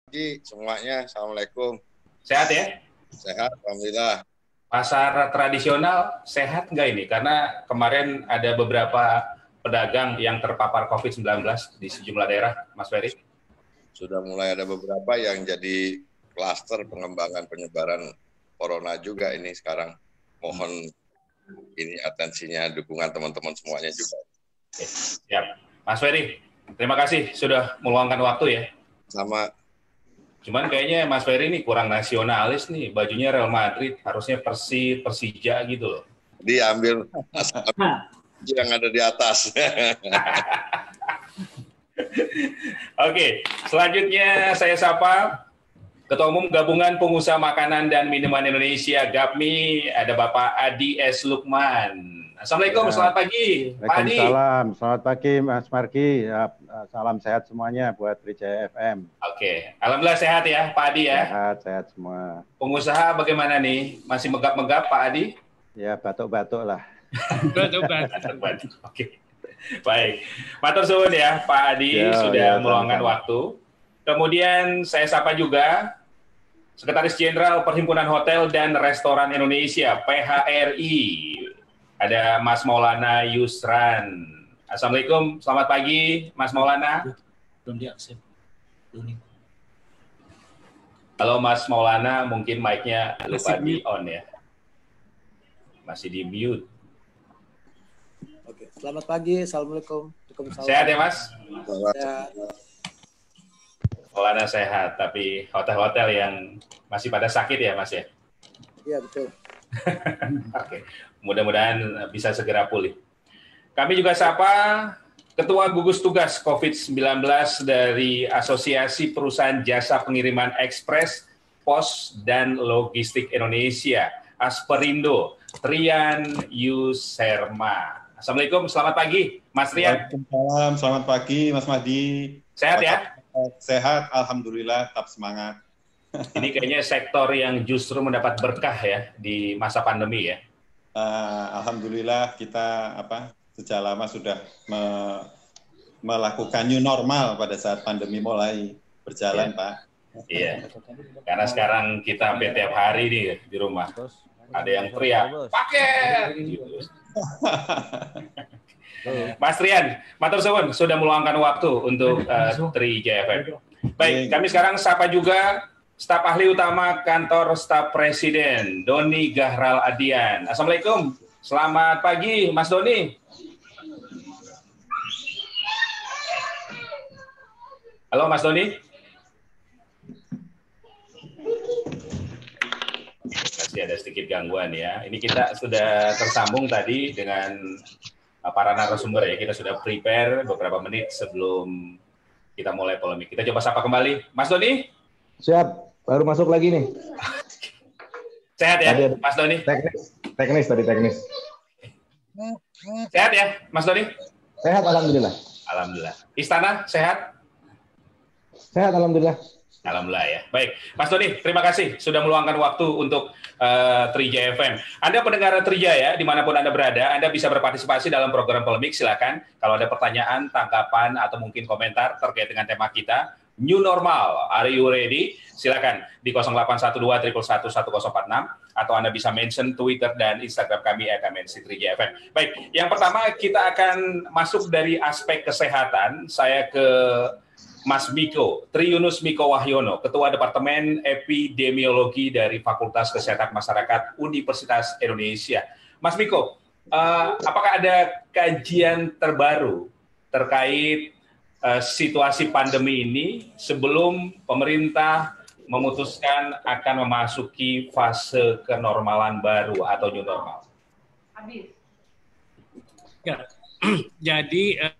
pagi semuanya. Assalamualaikum. Sehat ya? Sehat, alhamdulillah. Pasar tradisional sehat nggak ini? Karena kemarin ada beberapa pedagang yang terpapar COVID-19 di sejumlah daerah, Mas Ferry. Sudah mulai ada beberapa yang jadi klaster pengembangan penyebaran corona juga ini sekarang. Mohon ini atensinya, dukungan teman-teman semuanya juga. Oke, siap. Mas Ferry, terima kasih sudah meluangkan waktu ya. Sama. Cuman kayaknya Mas Ferry ini kurang nasionalis nih, bajunya Real Madrid, harusnya Persija gitu loh. Diambil yang ada di atas. Oke, selanjutnya saya sapa Ketua Umum Gabungan Pengusaha Makanan dan Minuman Indonesia, GAPMI, ada Bapak Adi S. Lukman. Assalamualaikum, selamat pagi, Pak Adi. Waalaikumsalam, selamat pagi Mas Margi. Salam sehat semuanya buat Trijaya FM. Oke, alhamdulillah sehat ya Pak Adi ya. Sehat semua. Pengusaha bagaimana nih? Masih megap-megap Pak Adi? Ya batuk-batuk lah. Batuk-batuk. Oke. Baik, matur suwun ya Pak Adi sudah meluangkan waktu. Kemudian saya sapa juga Sekretaris Jenderal Perhimpunan Hotel dan Restoran Indonesia (PHRI). Ada Mas Maulana Yusran. Assalamualaikum, selamat pagi Mas Maulana. Belum diakses. Halo Mas Maulana, mungkin mic-nya lupa di on ya. Masih di mute. Oke, selamat pagi, assalamualaikum. Sehat ya Mas? Sehat. Maulana sehat, tapi hotel-hotel yang masih pada sakit ya Mas ya? Iya betul. Oke, mudah-mudahan bisa segera pulih. Kami juga sapa Ketua Gugus Tugas COVID-19 dari Asosiasi Perusahaan Jasa Pengiriman Ekspres, Pos, dan Logistik Indonesia, Asperindo, Trian Yuserma. Assalamualaikum, selamat pagi, Mas Trian. Waalaikumsalam, selamat pagi, Mas Mahdi. Sehat ya? Sehat, alhamdulillah, tetap semangat. Ini kayaknya sektor yang justru mendapat berkah ya di masa pandemi ya. Alhamdulillah kita sejak lama sudah melakukan new normal pada saat pandemi mulai berjalan, Pak. Iya. Karena sekarang kita hampir tiap hari nih di rumah. Ada yang teriak, paket! Gitu. Mas Trian, matur suwun sudah meluangkan waktu untuk Trijaya FM. Baik, kami sekarang sapa juga staf ahli utama kantor staf presiden, Doni Gahral Adian. Assalamualaikum, selamat pagi Mas Doni. Halo Mas Doni. Masih ada sedikit gangguan ya. Ini kita sudah tersambung tadi dengan para narasumber ya. Kita sudah prepare beberapa menit sebelum kita mulai polemik. Kita coba sapa kembali. Mas Doni? Siap, baru masuk lagi nih. Sehat ya, Mas Doni? Teknis tadi. Sehat ya, Mas Doni? Sehat, alhamdulillah. Alhamdulillah. Istana sehat? Sehat, alhamdulillah. Alhamdulillah ya. Baik, Mas Doni, terima kasih sudah meluangkan waktu untuk Trijaya FM. Anda pendengar Trijaya, dimanapun Anda berada, Anda bisa berpartisipasi dalam program polemik, silakan. Kalau ada pertanyaan, tanggapan, atau mungkin komentar terkait dengan tema kita, New Normal, are you ready? Silakan di 0812 111 1046, atau Anda bisa mention Twitter dan Instagram kami @MNC3JFM. Baik, yang pertama kita akan masuk dari aspek kesehatan. Saya ke Mas Miko, Triunus Miko Wahyono, Ketua Departemen Epidemiologi dari Fakultas Kesehatan Masyarakat Universitas Indonesia. Mas Miko, apakah ada kajian terbaru terkait situasi pandemi ini sebelum pemerintah memutuskan akan memasuki fase kenormalan baru atau new normal? Ya, jadi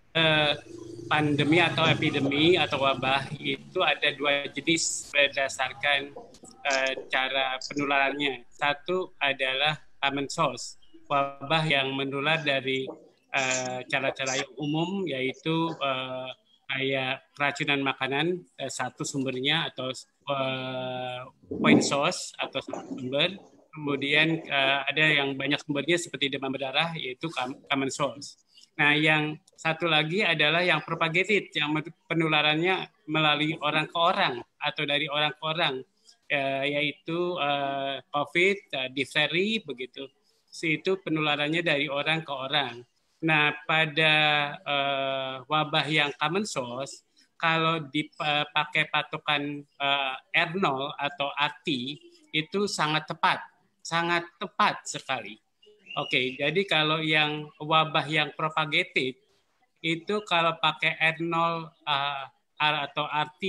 pandemi atau epidemi atau wabah itu ada dua jenis berdasarkan cara penularannya. Satu adalah common source, wabah yang menular dari cara-cara yang umum, yaitu kayak keracunan makanan, satu sumbernya atau point source atau sumber. Kemudian ada yang banyak sumbernya seperti demam berdarah, yaitu common source. Nah, yang satu lagi adalah yang propagated, yang penularannya melalui orang ke orang, atau dari orang ke orang, yaitu COVID, difteri begitu. Itu penularannya dari orang ke orang. Nah, pada wabah yang common source, kalau dipakai patokan R0 atau RT, itu sangat tepat sekali. Oke, jadi kalau yang wabah yang propagated, itu kalau pakai R0 atau RT,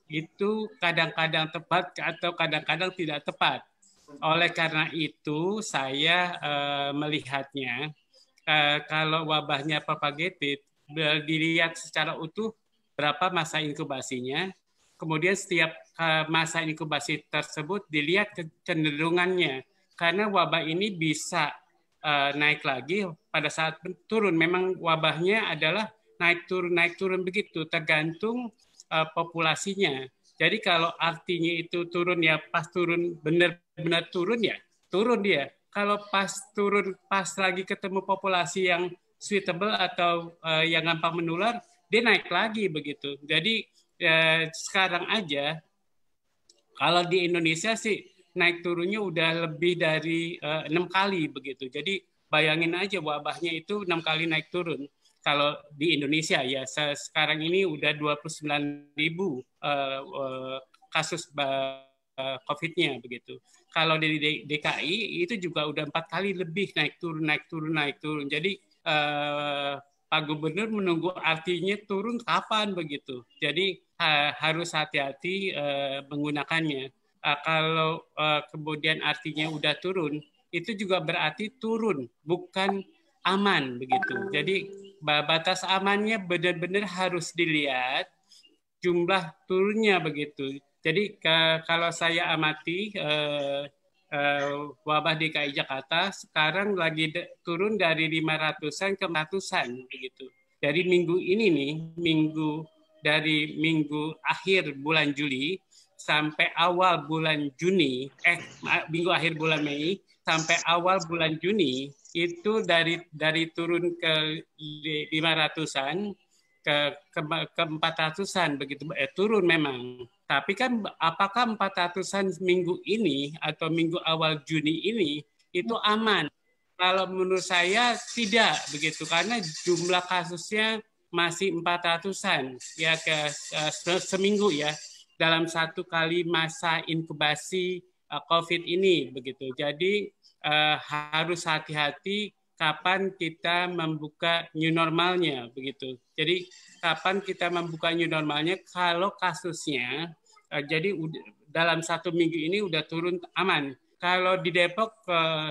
itu kadang-kadang tepat atau kadang-kadang tidak tepat. Oleh karena itu, saya melihatnya, kalau wabahnya propagated, dilihat secara utuh berapa masa inkubasinya, kemudian setiap masa inkubasi tersebut dilihat kecenderungannya, karena wabah ini bisa naik lagi pada saat turun. Memang wabahnya adalah naik turun begitu, tergantung populasinya. Jadi kalau artinya itu turun ya pas turun benar-benar turun ya turun dia. Kalau pas turun pas lagi ketemu populasi yang suitable atau yang gampang menular, dia naik lagi begitu. Jadi sekarang aja kalau di Indonesia sih naik turunnya udah lebih dari 6 kali begitu. Jadi bayangin aja wabahnya itu 6 kali naik turun. Kalau di Indonesia ya sekarang ini udah 29.000 kasus COVID-nya begitu. Kalau di DKI itu juga udah 4 kali lebih naik turun. Jadi Pak Gubernur menunggu artinya turun kapan begitu. Jadi harus hati-hati menggunakannya. Kalau kemudian artinya udah turun, itu juga berarti turun, bukan aman begitu. Jadi batas amannya benar-benar harus dilihat jumlah turunnya begitu. Jadi kalau saya amati wabah DKI Jakarta sekarang lagi turun dari 500-an ke 400-an begitu. Dari minggu ini nih, dari minggu akhir bulan Juli sampai awal bulan Juni, minggu akhir bulan Mei sampai awal bulan Juni itu dari turun ke 500-an ke 400-an begitu, turun memang. Tapi kan apakah 400-an minggu ini atau minggu awal Juni ini itu aman? Kalau menurut saya tidak begitu, karena jumlah kasusnya masih 400-an ya seminggu ya dalam satu kali masa inkubasi COVID ini begitu. Jadi harus hati-hati kapan kita membuka new normalnya begitu. Jadi kapan kita membuka new normalnya kalau kasusnya jadi dalam satu minggu ini udah turun aman. Kalau di Depok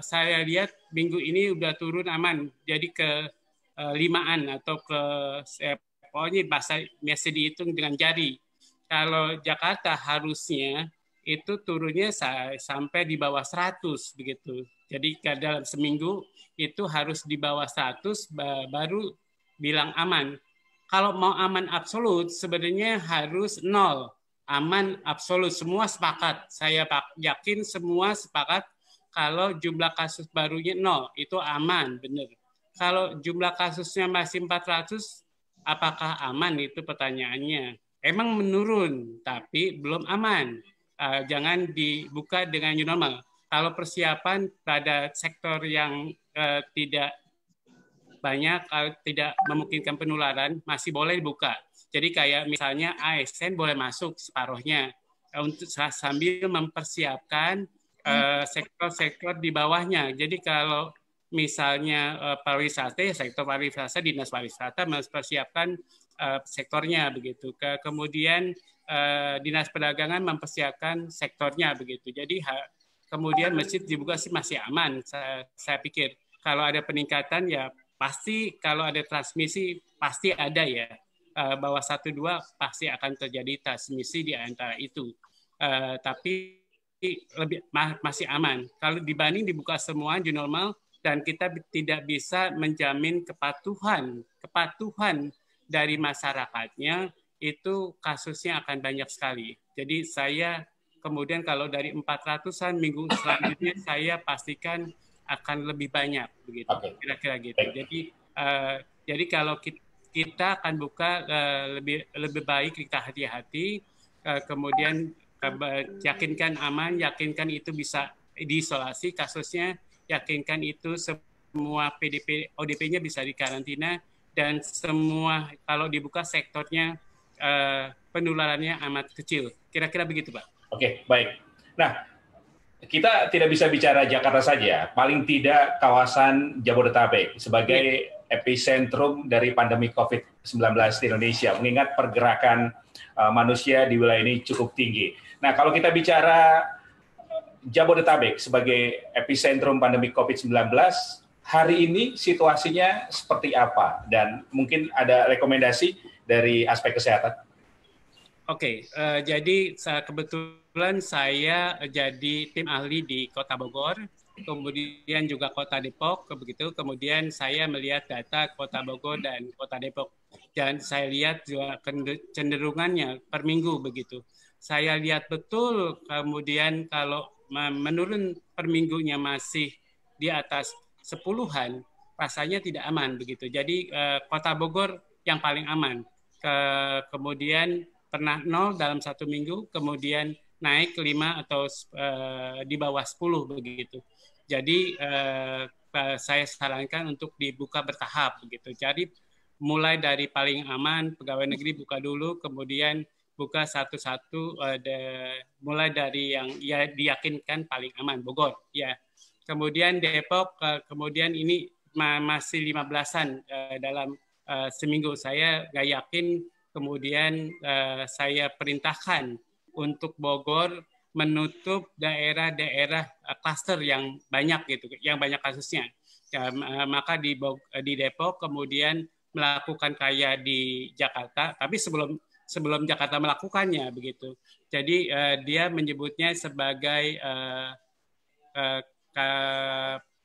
saya lihat minggu ini udah turun aman. Jadi ke 5-an atau ke pokoknya biasa dihitung dengan jari. Kalau Jakarta harusnya itu turunnya sampai di bawah 100 begitu. Jadi dalam seminggu itu harus di bawah 100 baru bilang aman. Kalau mau aman absolut sebenarnya harus 0. Aman absolut, semua sepakat. Saya yakin semua sepakat kalau jumlah kasus barunya 0, itu aman, benar. Kalau jumlah kasusnya masih 400, apakah aman? Itu pertanyaannya. Emang menurun, tapi belum aman. Jangan dibuka dengan new normal. Kalau persiapan pada sektor yang tidak banyak, tidak memungkinkan penularan, masih boleh dibuka. Jadi kayak misalnya ASN boleh masuk separuhnya untuk sambil mempersiapkan sektor-sektor di bawahnya. Jadi kalau misalnya pariwisata, ya sektor pariwisata, dinas pariwisata mempersiapkan sektornya begitu. Kemudian dinas perdagangan mempersiapkan sektornya begitu. Jadi kemudian masjid dibuka sih masih aman. Saya pikir kalau ada peningkatan ya pasti, kalau ada transmisi pasti ada ya. Bawah 1-2 pasti akan terjadi transmisi di antara itu. Tapi masih aman. Kalau dibanding dibuka semua new normal dan kita tidak bisa menjamin kepatuhan dari masyarakatnya, itu kasusnya akan banyak sekali. Jadi saya kemudian kalau dari 400-an minggu selanjutnya saya pastikan akan lebih banyak begitu. Kira-kira gitu. Jadi kalau kita akan buka lebih baik kita hati-hati kemudian yakinkan aman, yakinkan itu bisa diisolasi kasusnya, yakinkan itu semua PDP ODP-nya bisa dikarantina, dan semua kalau dibuka sektornya penularannya amat kecil. Kira-kira begitu, Pak. Oke, baik. Nah, kita tidak bisa bicara Jakarta saja, paling tidak kawasan Jabodetabek sebagai epicentrum dari pandemi COVID-19 di Indonesia, mengingat pergerakan manusia di wilayah ini cukup tinggi. Nah, kalau kita bicara Jabodetabek sebagai epicentrum pandemi COVID-19, hari ini situasinya seperti apa? Dan mungkin ada rekomendasi dari aspek kesehatan? Oke, jadi kebetulan saya jadi tim ahli di Kota Bogor, kemudian juga Kota Depok, begitu. Kemudian saya melihat data Kota Bogor dan Kota Depok, dan saya lihat juga cenderungannya per minggu begitu. Saya lihat betul, kemudian kalau menurun per minggunya masih di atas 10-an, rasanya tidak aman begitu. Jadi Kota Bogor yang paling aman. Kemudian pernah 0 dalam 1 minggu, kemudian naik ke 5 atau di bawah 10 begitu. Jadi saya sarankan untuk dibuka bertahap begitu. Jadi mulai dari paling aman, pegawai negeri buka dulu, kemudian buka satu-satu, mulai dari yang ya diyakinkan paling aman, Bogor ya. Kemudian Depok, kemudian ini masih 15-an dalam seminggu. Saya nggak yakin, kemudian saya perintahkan untuk Bogor menutup daerah-daerah klaster yang banyak gitu, yang banyak kasusnya. Ya, maka di Depok kemudian melakukan kayak di Jakarta, tapi sebelum Jakarta melakukannya begitu. Jadi dia menyebutnya sebagai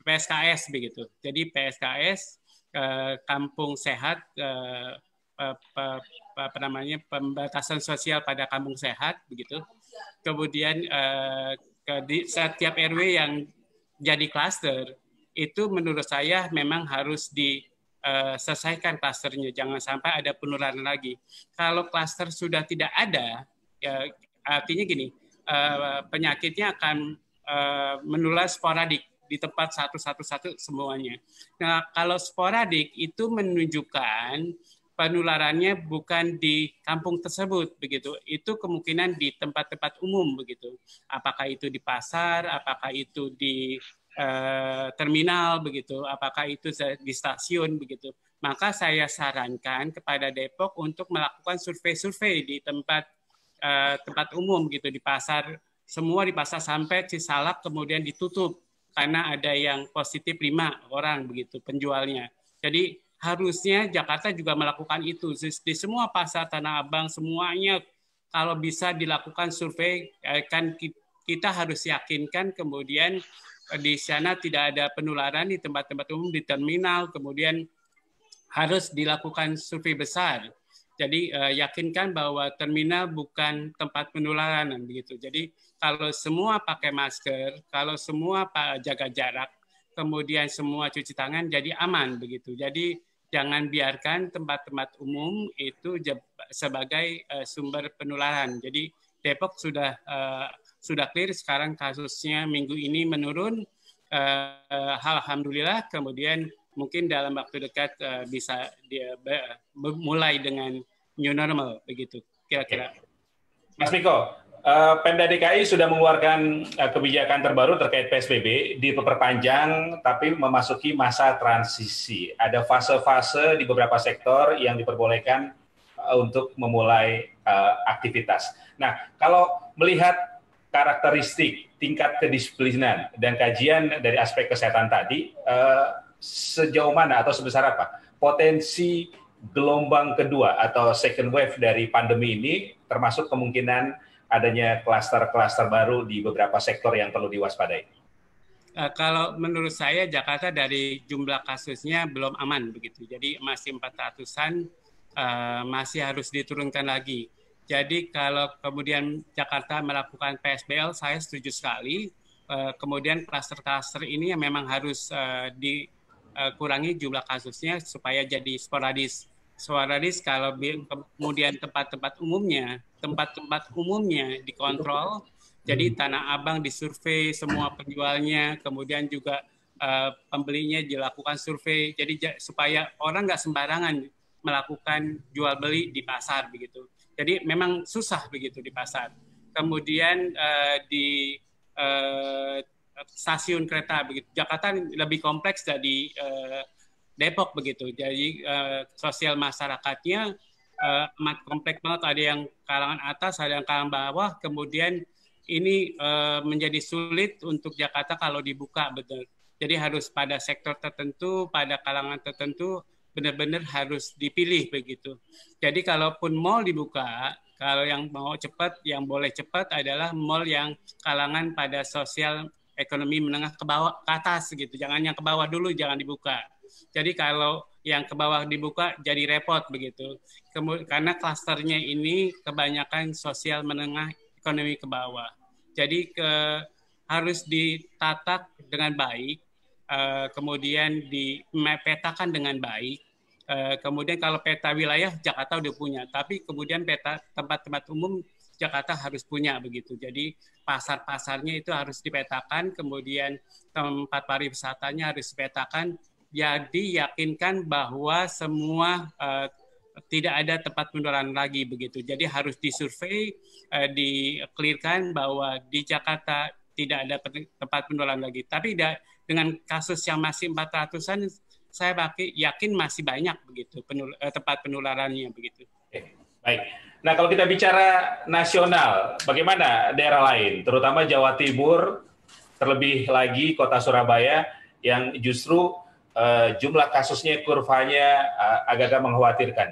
PSKS begitu. Jadi PSKS kampung sehat, apa namanya, pembatasan sosial pada kampung sehat begitu. Kemudian di setiap RW yang jadi klaster itu menurut saya memang harus diselesaikan klasternya, jangan sampai ada penularan lagi. Kalau klaster sudah tidak ada, ya, artinya gini, penyakitnya akan menular sporadik di tempat satu semuanya. Nah, kalau sporadik itu menunjukkan penularannya bukan di kampung tersebut begitu. Itu kemungkinan di tempat-tempat umum begitu. Apakah itu di pasar, apakah itu di terminal begitu, apakah itu di stasiun begitu. Maka saya sarankan kepada Depok untuk melakukan survei-survei di tempat umum gitu, di pasar. Semua di pasar sampai Cisalak kemudian ditutup karena ada yang positif 5 orang begitu penjualnya. Jadi harusnya Jakarta juga melakukan itu di semua pasar Tanah Abang, semuanya kalau bisa dilakukan survei, kan kita harus yakinkan kemudian di sana tidak ada penularan di tempat-tempat umum, di terminal, kemudian harus dilakukan survei besar. Jadi yakinkan bahwa terminal bukan tempat penularan begitu. Jadi kalau semua pakai masker, kalau semua jaga jarak, kemudian semua cuci tangan, jadi aman begitu. Jadi jangan biarkan tempat-tempat umum itu sebagai sumber penularan. Jadi Depok sudah clear sekarang, kasusnya minggu ini menurun. Alhamdulillah. Kemudian mungkin dalam waktu dekat bisa dia mulai dengan new normal begitu kira-kira. Mas Miko, Pemda DKI sudah mengeluarkan kebijakan terbaru terkait PSBB, diperpanjang tapi memasuki masa transisi. Ada fase-fase di beberapa sektor yang diperbolehkan untuk memulai aktivitas. Nah, kalau melihat karakteristik tingkat kedisiplinan dan kajian dari aspek kesehatan tadi, sejauh mana atau sebesar apa potensi gelombang kedua atau second wave dari pandemi ini, termasuk kemungkinan adanya klaster-klaster baru di beberapa sektor yang perlu diwaspadai? Kalau menurut saya Jakarta dari jumlah kasusnya belum aman begitu. Jadi masih 400-an, masih harus diturunkan lagi. Jadi kalau kemudian Jakarta melakukan PSBL, saya setuju sekali. Kemudian klaster-klaster ini yang memang harus dikurangi jumlah kasusnya supaya jadi sporadis. sporadis kalau kemudian tempat-tempat umumnya dikontrol. Jadi Tanah Abang disurvei semua penjualnya, kemudian juga pembelinya dilakukan survei. Jadi supaya orang nggak sembarangan melakukan jual beli di pasar begitu. Jadi memang susah begitu di pasar. Kemudian di stasiun kereta begitu. Jakarta lebih kompleks dari Depok begitu. Jadi sosial masyarakatnya amat kompleks banget. Ada yang kalangan atas, ada yang kalangan bawah. Kemudian ini menjadi sulit untuk Jakarta kalau dibuka betul. Jadi harus pada sektor tertentu, pada kalangan tertentu benar-benar harus dipilih begitu. Jadi kalaupun mall dibuka, kalau yang mau cepat, yang boleh cepat adalah mall yang kalangan pada sosial ekonomi menengah ke bawah, ke atas gitu. Jangan yang ke bawah dulu, jangan dibuka. Jadi kalau yang ke bawah dibuka jadi repot begitu. Karena klasternya ini kebanyakan sosial menengah ekonomi ke bawah. Jadi harus ditata dengan baik, kemudian dipetakan dengan baik. Kemudian kalau peta wilayah Jakarta udah punya, tapi kemudian peta tempat-tempat umum Jakarta harus punya begitu. Jadi pasar-pasarnya itu harus dipetakan, kemudian tempat pariwisatanya harus dipetakan. Jadi yakinkan bahwa semua tidak ada tempat penularan lagi begitu. Jadi harus disurvei, di-clearkan bahwa di Jakarta tidak ada tempat penularan lagi. Tapi dengan kasus yang masih 400-an, saya yakin masih banyak begitu tempat penularannya begitu. Baik. Nah, kalau kita bicara nasional, bagaimana daerah lain, terutama Jawa Timur, terlebih lagi Kota Surabaya yang justru jumlah kasusnya, kurvanya agak-agak mengkhawatirkan.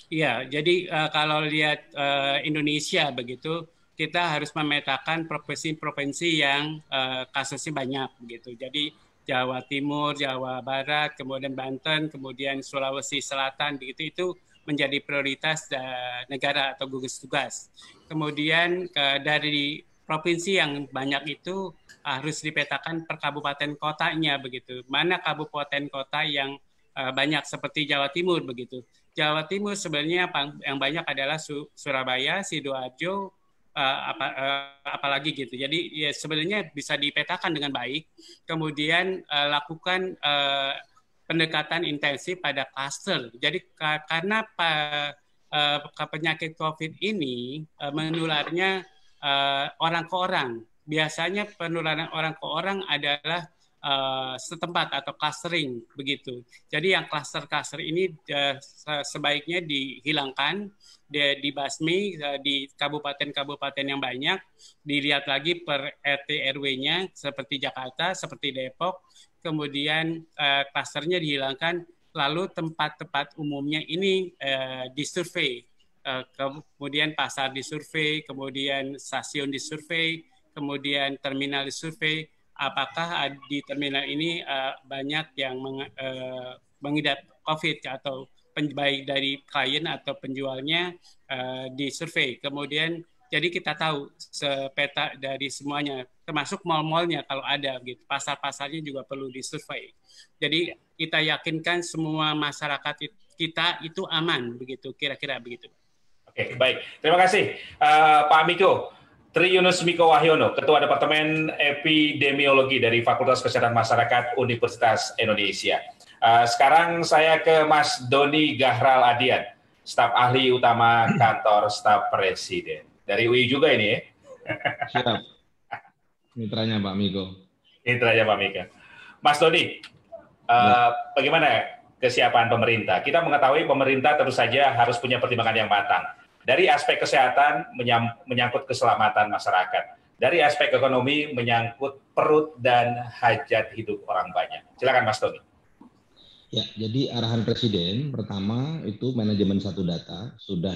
Iya, jadi kalau lihat Indonesia begitu, kita harus memetakan provinsi-provinsi yang kasusnya banyak begitu. Jadi Jawa Timur, Jawa Barat, kemudian Banten, kemudian Sulawesi Selatan begitu, itu menjadi prioritas negara atau gugus tugas. Kemudian dari provinsi yang banyak itu harus dipetakan per kabupaten kotanya begitu. Mana kabupaten kota yang banyak seperti Jawa Timur begitu. Jawa Timur sebenarnya yang banyak adalah Surabaya, Sidoarjo, apalagi gitu. Jadi ya sebenarnya bisa dipetakan dengan baik. Kemudian lakukan pendekatan intensif pada klaster. Jadi karena penyakit COVID ini menularnya orang ke orang. Biasanya penularan orang ke orang adalah setempat atau clustering begitu. Jadi yang cluster-cluster ini sebaiknya dihilangkan, dibasmi di kabupaten-kabupaten yang banyak, dilihat lagi per RT RW-nya seperti Jakarta, seperti Depok, kemudian clusternya dihilangkan, lalu tempat-tempat umumnya ini disurvei, kemudian pasar disurvei, kemudian stasiun disurvei, kemudian terminal disurvei. Apakah di terminal ini banyak yang mengidap COVID atau baik dari klien atau penjualnya disurvei. Kemudian jadi kita tahu sepeta dari semuanya, termasuk mal-malnya kalau ada gitu. Pasar-pasarnya juga perlu disurvei. Jadi kita yakinkan semua masyarakat kita itu aman begitu, kira-kira begitu. Oke, baik. Terima kasih Pak Miko. Tri Yunus Miko Wahyono, Ketua Departemen Epidemiologi dari Fakultas Kesehatan Masyarakat Universitas Indonesia. Sekarang saya ke Mas Doni Gahral Adian, staf ahli utama kantor staf Presiden. Dari UI juga ini ya? Siap. Mitranya Pak Miko. Mitranya Pak Miko. Mas Doni, bagaimana kesiapan pemerintah? Kita mengetahui pemerintah tentu saja harus punya pertimbangan yang matang. Dari aspek kesehatan menyangkut keselamatan masyarakat. Dari aspek ekonomi menyangkut perut dan hajat hidup orang banyak. Silakan Mas Doni. Ya, jadi arahan Presiden pertama itu manajemen satu data sudah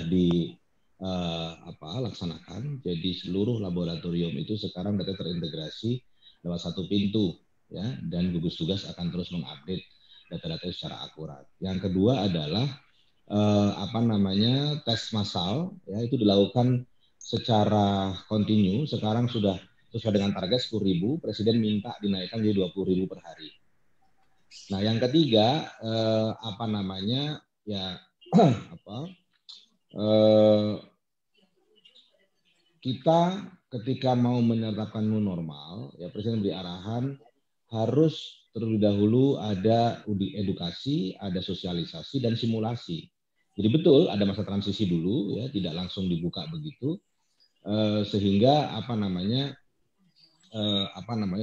laksanakan. Jadi seluruh laboratorium itu sekarang data terintegrasi lewat satu pintu, ya, dan gugus tugas akan terus mengupdate data-data secara akurat. Yang kedua adalah tes massal, ya, itu dilakukan secara kontinu. Sekarang sudah sesuai dengan target 10.000, Presiden minta dinaikkan jadi 20.000 per hari. Nah, yang ketiga kita ketika mau menerapkan new normal, ya Presiden beri arahan harus terlebih dahulu ada edukasi, ada sosialisasi dan simulasi. Jadi betul ada masa transisi dulu, ya tidak langsung dibuka begitu, sehingga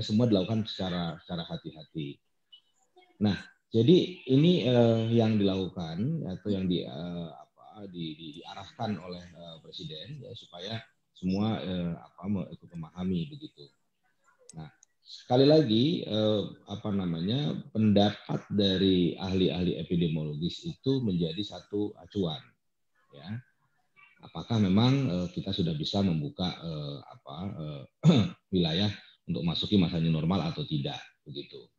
semua dilakukan secara hati-hati. Nah, jadi ini yang dilakukan atau yang diarahkan oleh Presiden ya supaya semua ikut memahami begitu. Nah, sekali lagi pendapat dari ahli-ahli epidemiologis itu menjadi satu acuan ya. Apakah memang kita sudah bisa membuka wilayah untuk masuki masa new normal atau tidak begitu.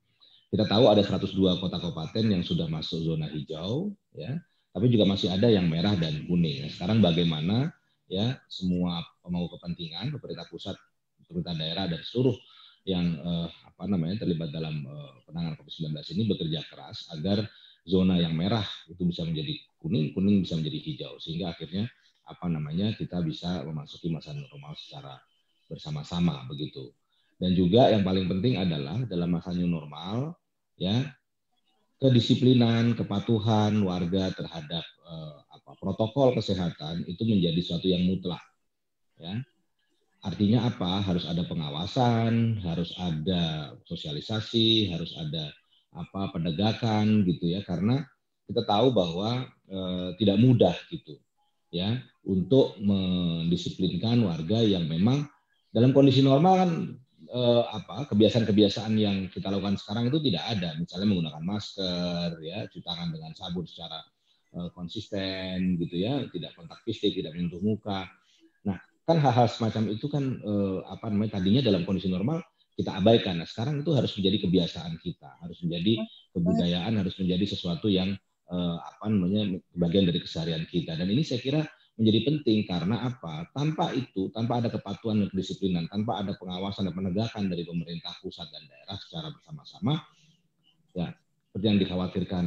Kita tahu ada 102 kota kabupaten yang sudah masuk zona hijau, ya, tapi juga masih ada yang merah dan kuning. Nah, sekarang bagaimana ya semua pemangku kepentingan, pemerintah pusat, pemerintah daerah dan seluruh yang terlibat dalam penanganan COVID-19 ini bekerja keras agar zona yang merah itu bisa menjadi kuning, kuning bisa menjadi hijau, sehingga akhirnya kita bisa memasuki masa normal secara bersama-sama begitu. Dan juga yang paling penting adalah dalam masa new normal ya kedisiplinan, kepatuhan warga terhadap protokol kesehatan itu menjadi sesuatu yang mutlak ya. Artinya apa? Harus ada pengawasan, harus ada sosialisasi, harus ada penegakan gitu ya, karena kita tahu bahwa tidak mudah gitu ya untuk mendisiplinkan warga yang memang dalam kondisi normal kan kebiasaan-kebiasaan yang kita lakukan sekarang itu tidak ada, misalnya menggunakan masker ya, cuci tangan dengan sabun secara konsisten gitu ya, tidak kontak fisik, tidak menyentuh muka. Nah, kan hal-hal semacam itu kan tadinya dalam kondisi normal kita abaikan. Nah, sekarang itu harus menjadi kebiasaan kita, harus menjadi kebudayaan, harus menjadi sesuatu yang bagian dari keseharian kita. Dan ini saya kira menjadi penting karena apa? Tanpa itu, tanpa ada kepatuhan dan kedisiplinan, tanpa ada pengawasan dan penegakan dari pemerintah pusat dan daerah secara bersama-sama, ya seperti yang dikhawatirkan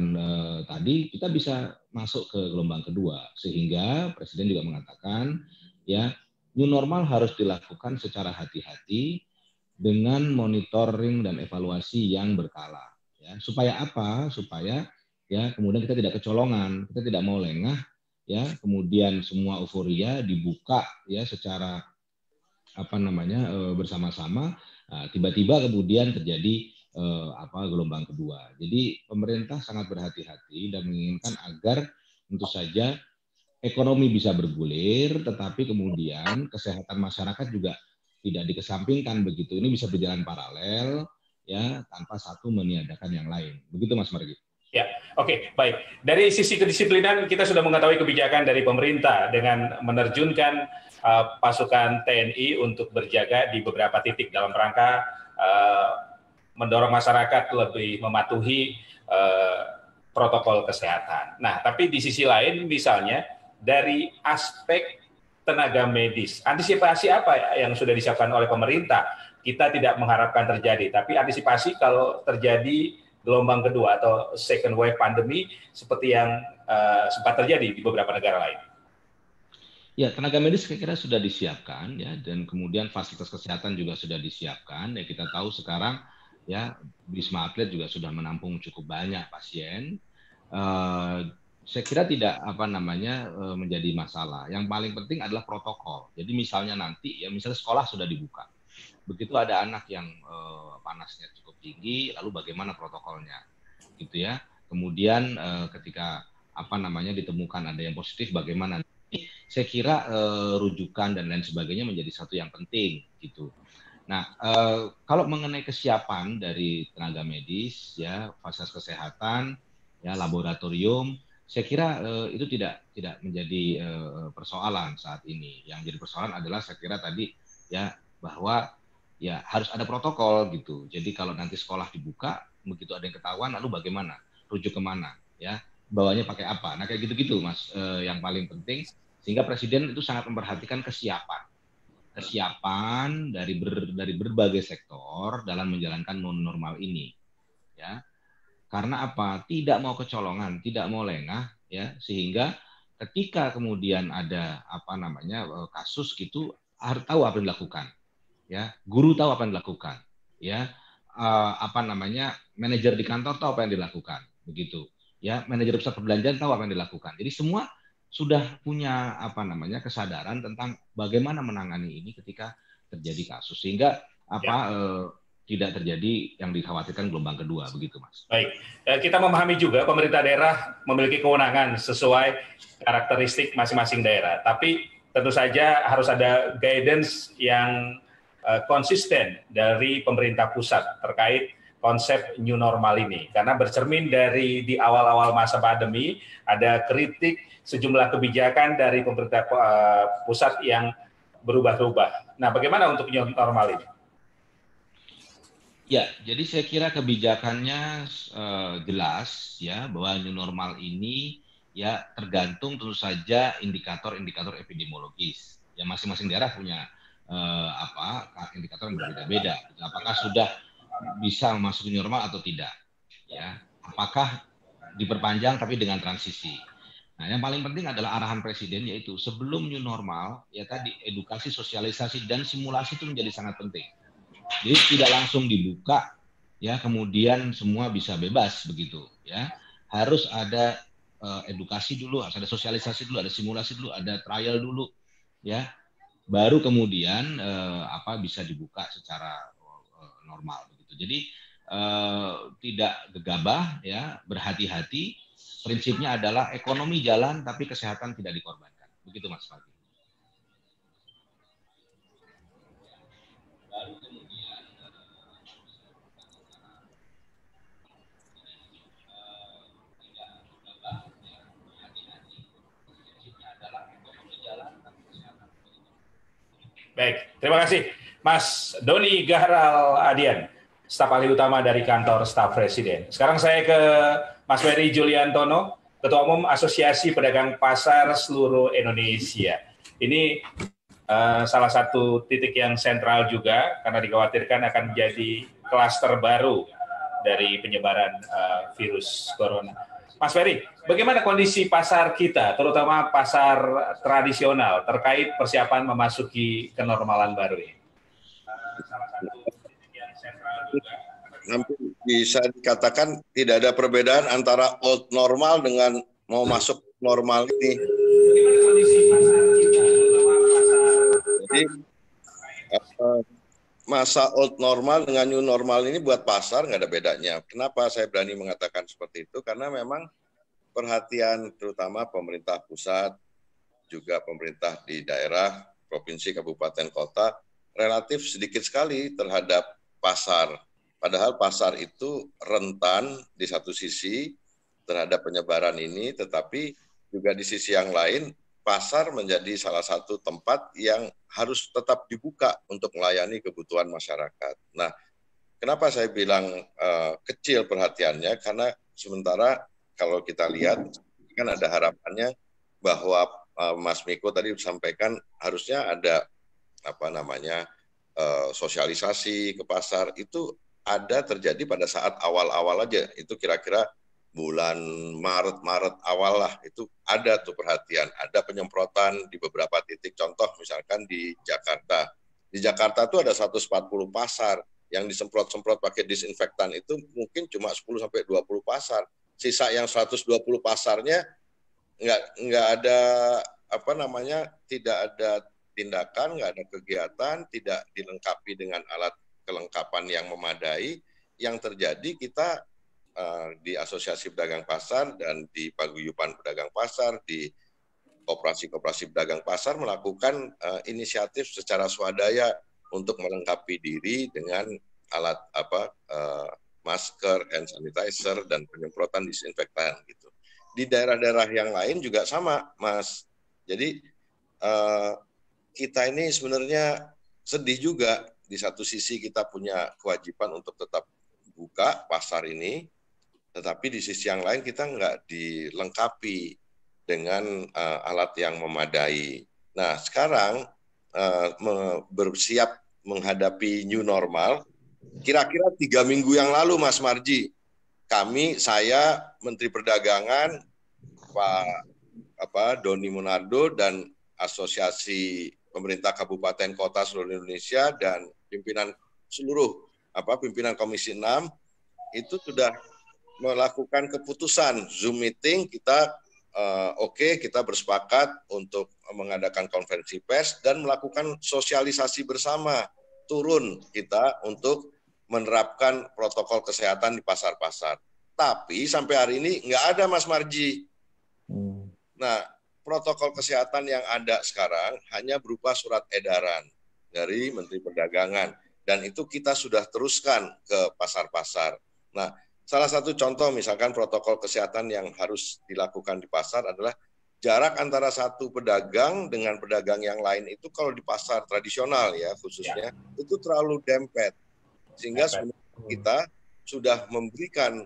tadi, kita bisa masuk ke gelombang kedua. Sehingga Presiden juga mengatakan, ya new normal harus dilakukan secara hati-hati dengan monitoring dan evaluasi yang berkala. Ya, supaya apa? Supaya ya kemudian kita tidak kecolongan, kita tidak mau lengah. Ya, kemudian semua euforia dibuka ya secara bersama-sama, tiba-tiba kemudian terjadi gelombang kedua. Jadi pemerintah sangat berhati-hati dan menginginkan agar tentu saja ekonomi bisa bergulir, tetapi kemudian kesehatan masyarakat juga tidak dikesampingkan begitu. Ini bisa berjalan paralel ya tanpa satu meniadakan yang lain. Begitu Mas Margi. Ya, oke, baik. Dari sisi kedisiplinan kita sudah mengetahui kebijakan dari pemerintah dengan menerjunkan pasukan TNI untuk berjaga di beberapa titik dalam rangka mendorong masyarakat lebih mematuhi protokol kesehatan. Nah, tapi di sisi lain misalnya dari aspek tenaga medis, antisipasi apa yang sudah disiapkan oleh pemerintah? Kita tidak mengharapkan terjadi, tapi antisipasi kalau terjadi gelombang kedua atau second wave pandemi seperti yang sempat terjadi di beberapa negara lain. Ya, tenaga medis kira-kira sudah disiapkan ya, dan kemudian fasilitas kesehatan juga sudah disiapkan. Ya, kita tahu sekarang ya Wisma Atlet juga sudah menampung cukup banyak pasien. Saya kira tidak menjadi masalah. Yang paling penting adalah protokol. Jadi misalnya nanti ya misalnya sekolah sudah dibuka. Begitu ada anak yang panasnya cukup tinggi, lalu bagaimana protokolnya, gitu ya. Kemudian ketika ditemukan ada yang positif, bagaimana? Saya kira rujukan dan lain sebagainya menjadi satu yang penting, gitu. Nah, kalau mengenai kesiapan dari tenaga medis, ya fasilitas kesehatan, ya laboratorium, saya kira itu tidak menjadi persoalan saat ini. Yang jadi persoalan adalah saya kira tadi ya bahwa ya harus ada protokol gitu. Jadi kalau nanti sekolah dibuka, begitu ada yang ketahuan, lalu bagaimana? Rujuk kemana? Ya, bawanya pakai apa? Nah kayak gitu-gitu Mas, yang paling penting. Sehingga Presiden itu sangat memperhatikan kesiapan dari berbagai sektor dalam menjalankan non normal ini. Ya, Karena apa? Tidak mau kecolongan, tidak mau lengah, ya, sehingga ketika kemudian ada kasus gitu, harus tahu apa yang dilakukan, ya. Guru tahu apa yang dilakukan, ya. Manajer di kantor tahu apa yang dilakukan, begitu, ya. Manajer pusat perbelanjaan tahu apa yang dilakukan. Jadi semua sudah punya kesadaran tentang bagaimana menangani ini ketika terjadi kasus, sehingga tidak terjadi yang dikhawatirkan gelombang kedua, begitu, Mas. Baik, kita memahami juga pemerintah daerah memiliki kewenangan sesuai karakteristik masing-masing daerah. Tapi tentu saja harus ada guidance yang konsisten dari pemerintah pusat terkait konsep new normal ini. Karena bercermin dari di awal-awal masa pandemi, ada kritik sejumlah kebijakan dari pemerintah pusat yang berubah-ubah. Nah, bagaimana untuk new normal ini? Ya, jadi saya kira kebijakannya jelas, ya, bahwa new normal ini ya tergantung tentu saja indikator-indikator epidemiologis. Ya, masing-masing daerah punya indikator yang berbeda-beda. Apakah sudah bisa memasuki new normal atau tidak? Ya, apakah diperpanjang tapi dengan transisi? Nah, yang paling penting adalah arahan presiden, yaitu sebelum new normal, ya tadi edukasi, sosialisasi, dan simulasi itu menjadi sangat penting. Jadi tidak langsung dibuka, ya kemudian semua bisa bebas begitu, ya. Harus ada edukasi dulu, harus ada sosialisasi dulu, ada simulasi dulu, ada trial dulu, ya. Baru kemudian bisa dibuka secara normal begitu. Jadi tidak gegabah, ya, berhati-hati. Prinsipnya adalah ekonomi jalan tapi kesehatan tidak dikorbankan. Begitu, Mas Fadli. Baik, terima kasih Mas Doni Gahral Adian, staf ahli utama dari kantor staf Presiden. Sekarang saya ke Mas Ferry Juliantono, Ketua Umum Asosiasi Pedagang Pasar Seluruh Indonesia. Ini salah satu titik yang sentral juga karena dikhawatirkan akan menjadi klaster baru dari penyebaran virus corona. Mas Ferry, bagaimana kondisi pasar kita, terutama pasar tradisional, terkait persiapan memasuki kenormalan baru ini? Hampir bisa dikatakan tidak ada perbedaan antara old normal dengan mau masuk normal ini. Jadi masa old normal dengan new normal ini buat pasar nggak ada bedanya. Kenapa saya berani mengatakan seperti itu? Karena memang perhatian terutama pemerintah pusat, juga pemerintah di daerah, provinsi, kabupaten, kota, relatif sedikit sekali terhadap pasar. Padahal pasar itu rentan di satu sisi terhadap penyebaran ini, tetapi juga di sisi yang lain, pasar menjadi salah satu tempat yang harus tetap dibuka untuk melayani kebutuhan masyarakat. Nah, kenapa saya bilang kecil perhatiannya? Karena sementara kalau kita lihat, kan ada harapannya bahwa Mas Miko tadi sampaikan harusnya ada sosialisasi ke pasar, itu ada terjadi pada saat awal-awal aja, itu kira-kira bulan Maret awal lah, itu ada tuh perhatian, ada penyemprotan di beberapa titik, contoh misalkan di Jakarta. Di Jakarta tuh ada 140 pasar yang disemprot-semprot pakai disinfektan, itu mungkin cuma 10-20 pasar. Sisa yang 120 pasarnya nggak ada tidak ada tindakan, nggak ada kegiatan, tidak dilengkapi dengan alat kelengkapan yang memadai. Yang terjadi kita di Asosiasi Pedagang Pasar dan di Paguyuban Pedagang Pasar, di Koperasi Pedagang Pasar melakukan inisiatif secara swadaya untuk melengkapi diri dengan alat masker, hand sanitizer, dan penyemprotan disinfektan gitu. Di daerah-daerah yang lain juga sama, Mas. Jadi kita ini sebenarnya sedih juga. Di satu sisi kita punya kewajiban untuk tetap buka pasar ini, tetapi di sisi yang lain kita nggak dilengkapi dengan alat yang memadai. Nah, sekarang bersiap menghadapi new normal, kira-kira 3 minggu yang lalu, Mas Marji, saya Menteri Perdagangan, Pak Doni Monardo dan Asosiasi Pemerintah Kabupaten Kota seluruh Indonesia dan pimpinan pimpinan Komisi 6 itu sudah melakukan keputusan Zoom meeting. Kita kita bersepakat untuk mengadakan konferensi pers dan melakukan sosialisasi bersama, turun kita untuk menerapkan protokol kesehatan di pasar-pasar. Tapi sampai hari ini nggak ada, Mas Marji. Nah, protokol kesehatan yang ada sekarang hanya berupa surat edaran dari Menteri Perdagangan. Dan itu kita sudah teruskan ke pasar-pasar. Nah, salah satu contoh misalkan protokol kesehatan yang harus dilakukan di pasar adalah jarak antara satu pedagang dengan pedagang yang lain itu kalau di pasar tradisional ya khususnya itu terlalu dempet. Sehingga sebenarnya kita sudah memberikan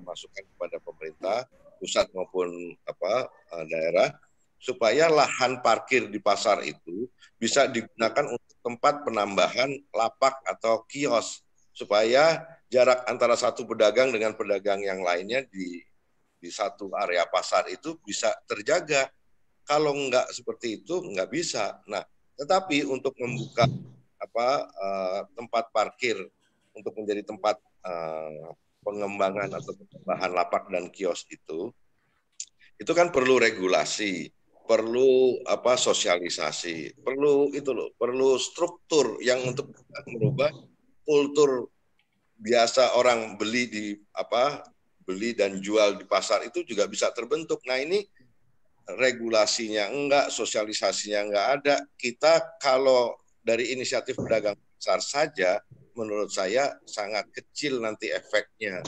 masukan kepada pemerintah pusat maupun daerah supaya lahan parkir di pasar itu bisa digunakan untuk tempat penambahan lapak atau kios supaya jarak antara satu pedagang dengan pedagang yang lainnya di satu area pasar itu bisa terjaga. Kalau nggak seperti itu nggak bisa. Nah, tetapi untuk membuka tempat parkir untuk menjadi tempat pengembangan atau penambahan lapak dan kios itu kan perlu regulasi, perlu sosialisasi, perlu struktur yang untuk merubah kultur biasa orang beli dan jual di pasar itu juga bisa terbentuk. Nah, ini regulasinya enggak, sosialisasinya enggak ada. Kita kalau dari inisiatif pedagang pasar saja menurut saya sangat kecil nanti efeknya.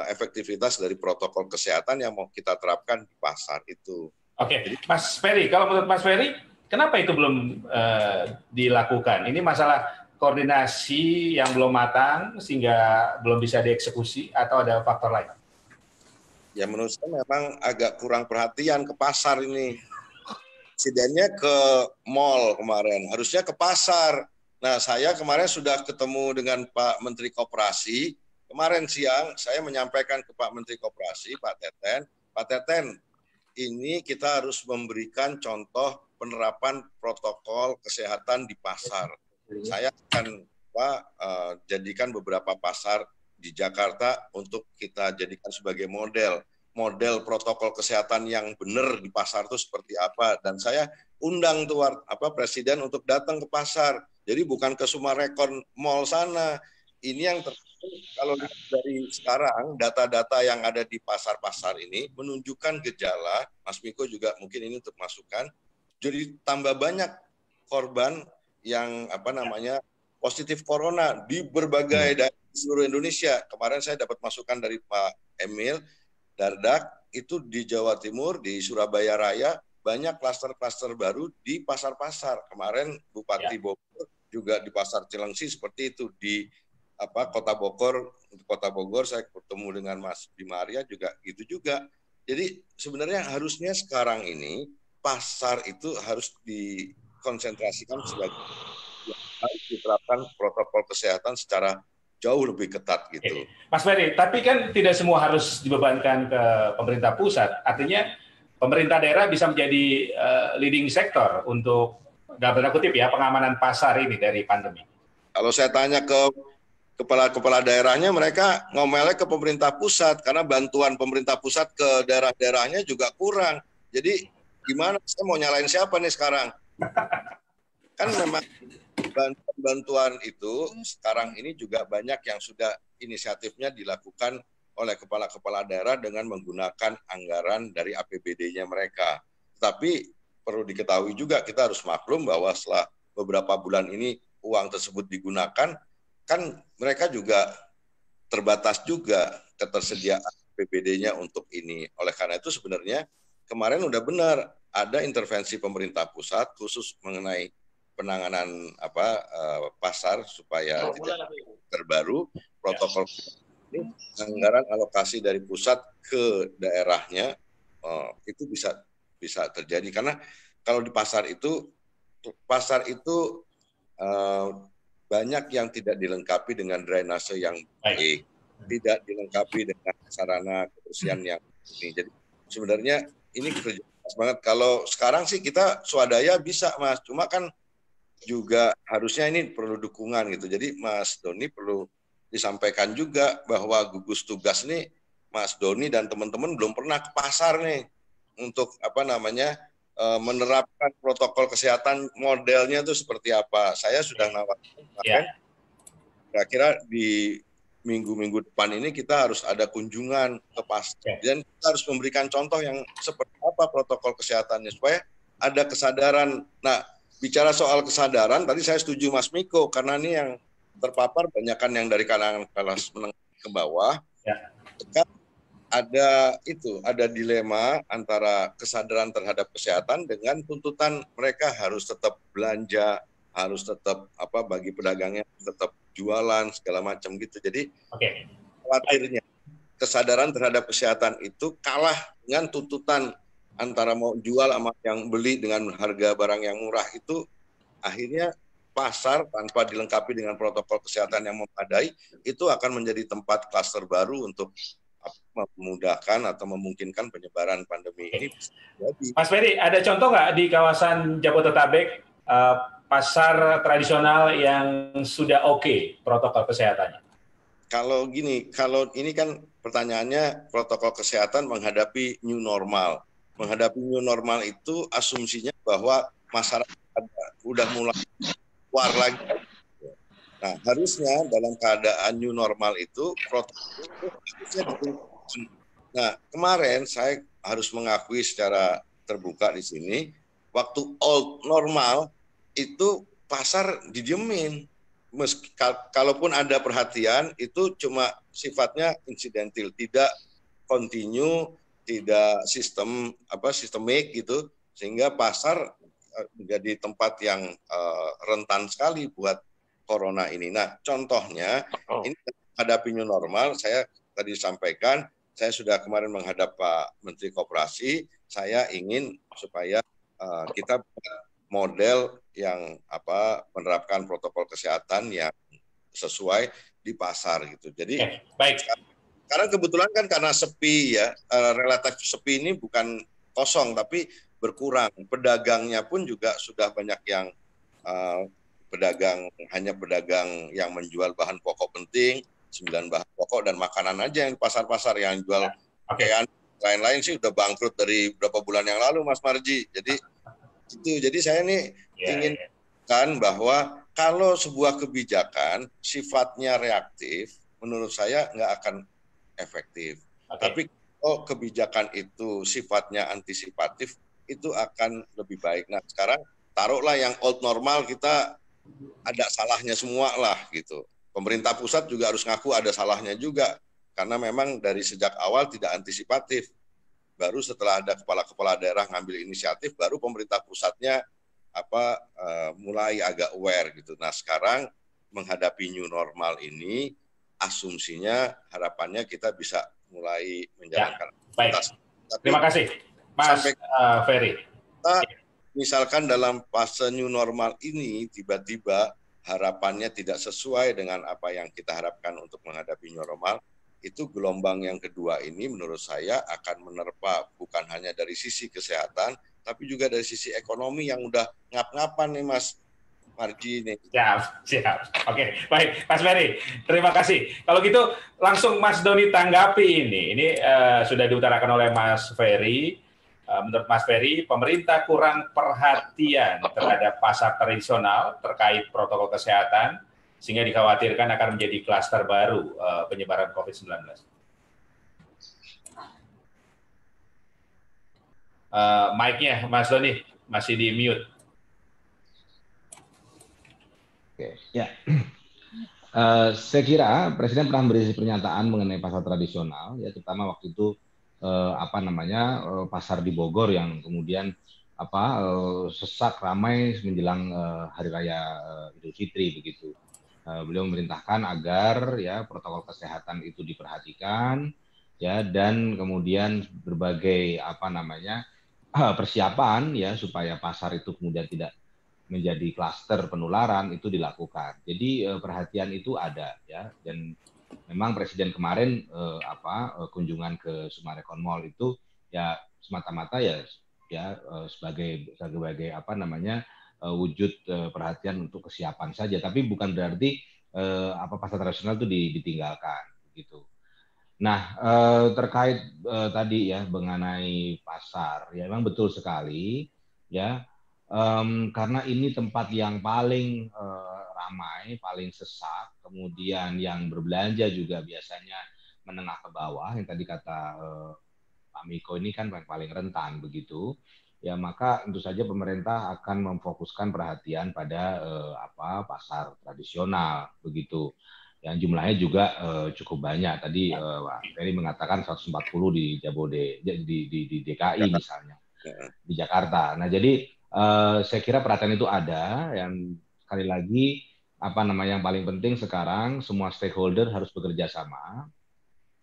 Efektivitas dari protokol kesehatan yang mau kita terapkan di pasar itu. Oke, Mas Ferry, kalau menurut Mas Ferry, kenapa itu belum dilakukan? Ini masalah koordinasi yang belum matang sehingga belum bisa dieksekusi atau ada faktor lain? Ya menurut saya memang agak kurang perhatian ke pasar ini. Presidennya ke mall kemarin, harusnya ke pasar. Nah, saya kemarin sudah ketemu dengan Pak Menteri Koperasi. Kemarin siang saya menyampaikan ke Pak Menteri Koperasi, Pak Teten, ini kita harus memberikan contoh penerapan protokol kesehatan di pasar. Saya akan jadikan beberapa pasar di Jakarta untuk kita jadikan sebagai model protokol kesehatan yang benar di pasar itu seperti apa. Dan saya undang tuh Presiden untuk datang ke pasar. Jadi bukan ke Sumarekon Mall sana. Ini yang kalau dari sekarang data-data yang ada di pasar-pasar ini menunjukkan gejala, Mas Miko juga mungkin ini untuk masukan. Jadi tambah banyak korban yang positif corona di berbagai daerah di seluruh Indonesia. Kemarin saya dapat masukan dari Pak Emil Dardak, itu di Jawa Timur, di Surabaya Raya, banyak klaster-klaster baru di pasar-pasar. Kemarin Bupati Bogor juga di Pasar Cilengsi seperti itu. Di Kota Bogor saya bertemu dengan Mas Bima Arya juga gitu juga. Jadi sebenarnya harusnya sekarang ini pasar itu harus dikonsentrasikan sebagai harus diterapkan protokol kesehatan secara jauh lebih ketat gitu. Mas Ferry, tapi kan tidak semua harus dibebankan ke pemerintah pusat. Artinya pemerintah daerah bisa menjadi leading sector untuk dalam tanda kutip ya pengamanan pasar ini dari pandemi. Kalau saya tanya ke kepala daerahnya, mereka ngomelnya ke pemerintah pusat karena bantuan pemerintah pusat ke daerah-daerahnya juga kurang. Jadi gimana? Saya mau nyalain siapa nih sekarang? Kan memang bantuan itu sekarang ini juga banyak yang sudah inisiatifnya dilakukan oleh kepala-kepala daerah dengan menggunakan anggaran dari APBD-nya mereka. Tapi perlu diketahui juga kita harus maklum bahwa setelah beberapa bulan ini uang tersebut digunakan, kan mereka juga terbatas juga ketersediaan APBD-nya untuk ini. Oleh karena itu sebenarnya kemarin udah benar ada intervensi pemerintah pusat khusus mengenai penanganan pasar supaya tidak terbaru protokol ini, anggaran alokasi dari pusat ke daerahnya itu bisa terjadi karena kalau di pasar itu banyak yang tidak dilengkapi dengan drainase yang baik, tidak dilengkapi dengan sarana kebersihan yang ini. Jadi sebenarnya ini kerja keras banget. Kalau sekarang sih kita swadaya bisa, Mas. Cuma kan juga harusnya ini perlu dukungan gitu. Jadi Mas Doni perlu disampaikan juga bahwa gugus tugas nih, Mas Doni dan teman-teman belum pernah ke pasar nih untuk menerapkan protokol kesehatan, modelnya itu seperti apa. Saya sudah nawarkan, kira-kira di minggu-minggu depan ini kita harus ada kunjungan ke pasar dan kita harus memberikan contoh yang seperti apa protokol kesehatannya supaya ada kesadaran. Nah, bicara soal kesadaran, tadi saya setuju Mas Miko karena ini yang terpapar banyakkan yang dari kalangan kelas menengah ke bawah. Ada dilema antara kesadaran terhadap kesehatan dengan tuntutan mereka harus tetap belanja, harus tetap bagi pedagangnya tetap jualan segala macam gitu. Jadi khawatirnya kesadaran terhadap kesehatan itu kalah dengan tuntutan antara mau jual sama yang beli dengan harga barang yang murah, itu akhirnya pasar tanpa dilengkapi dengan protokol kesehatan yang memadai itu akan menjadi tempat klaster baru untuk memudahkan atau memungkinkan penyebaran pandemi ini. Jadi, Mas Ferry, ada contoh nggak di kawasan Jabodetabek pasar tradisional yang sudah oke protokol kesehatannya? Kalau ini kan pertanyaannya protokol kesehatan menghadapi new normal. Menghadapi new normal itu asumsinya bahwa masyarakat udah mulai keluar lagi. Nah, harusnya dalam keadaan new normal itu protokol itu harusnya ditunjukkan. Nah, kemarin saya harus mengakui secara terbuka di sini, waktu old normal itu pasar didiemin. Kalaupun ada perhatian itu cuma sifatnya insidental, tidak continue, tidak sistemik gitu, sehingga pasar menjadi tempat yang rentan sekali buat corona ini. Nah, contohnya ini menghadapi new normal, saya tadi sampaikan, saya sudah kemarin menghadap Pak Menteri Koperasi, saya ingin supaya kita model yang menerapkan protokol kesehatan yang sesuai di pasar gitu. Jadi baik. Sekarang kebetulan kan karena sepi ya, relatif sepi ini bukan kosong tapi berkurang. Pedagangnya pun juga sudah banyak yang pedagang yang menjual bahan pokok penting, 9 bahan pokok dan makanan aja yang pasar-pasar yang jual pakaian lain-lain sih udah bangkrut dari beberapa bulan yang lalu, Mas Marji. Jadi saya nih ingin kan bahwa kalau sebuah kebijakan sifatnya reaktif, menurut saya nggak akan efektif. Tapi kalau kebijakan itu sifatnya antisipatif, itu akan lebih baik. Nah, sekarang taruhlah yang old normal kita ada salahnya semua lah gitu. Pemerintah pusat juga harus ngaku ada salahnya juga, karena memang dari sejak awal tidak antisipatif. Baru setelah ada kepala-kepala daerah ngambil inisiatif, baru pemerintah pusatnya mulai agak aware gitu. Nah, sekarang menghadapi new normal ini, asumsinya harapannya kita bisa mulai menjalankan. Baik. Terima kasih, Mas Ferry. Misalkan dalam fase new normal ini tiba-tiba harapannya tidak sesuai dengan apa yang kita harapkan untuk menghadapi new normal, itu gelombang yang kedua ini menurut saya akan menerpa bukan hanya dari sisi kesehatan, tapi juga dari sisi ekonomi yang udah ngap-ngapan nih Mas Marji nih. Siap. Oke, baik Mas Ferry, terima kasih. Kalau gitu langsung Mas Doni tanggapi ini. Ini sudah diutarakan oleh Mas Ferry. Menurut Mas Ferry, pemerintah kurang perhatian terhadap pasar tradisional terkait protokol kesehatan, sehingga dikhawatirkan akan menjadi klaster baru penyebaran COVID-19. Mic-nya Mas Doni masih di mute. Oke, ya. Saya kira Presiden pernah beri pernyataan mengenai pasar tradisional, ya terutama waktu itu pasar di Bogor yang kemudian sesak ramai menjelang Hari Raya Idul Fitri begitu. Beliau memerintahkan agar ya protokol kesehatan itu diperhatikan ya dan kemudian berbagai persiapan ya supaya pasar itu kemudian tidak menjadi klaster penularan itu dilakukan. Jadi perhatian itu ada ya, dan memang Presiden kemarin kunjungan ke Summarecon Mall itu ya semata-mata sebagai wujud perhatian untuk kesiapan saja, tapi bukan berarti pasar tradisional itu ditinggalkan gitu. Nah, terkait tadi ya mengenai pasar, ya memang betul sekali ya, karena ini tempat yang paling ramai, paling sesak, kemudian yang berbelanja juga biasanya menengah ke bawah, yang tadi kata Pak Miko ini kan paling rentan begitu, ya maka tentu saja pemerintah akan memfokuskan perhatian pada pasar tradisional begitu. Yang jumlahnya juga cukup banyak. Tadi Pak Ferry mengatakan 140 di di DKI misalnya, di Jakarta. Nah, jadi saya kira perhatian itu ada. Yang sekali lagi yang paling penting sekarang semua stakeholder harus bekerja sama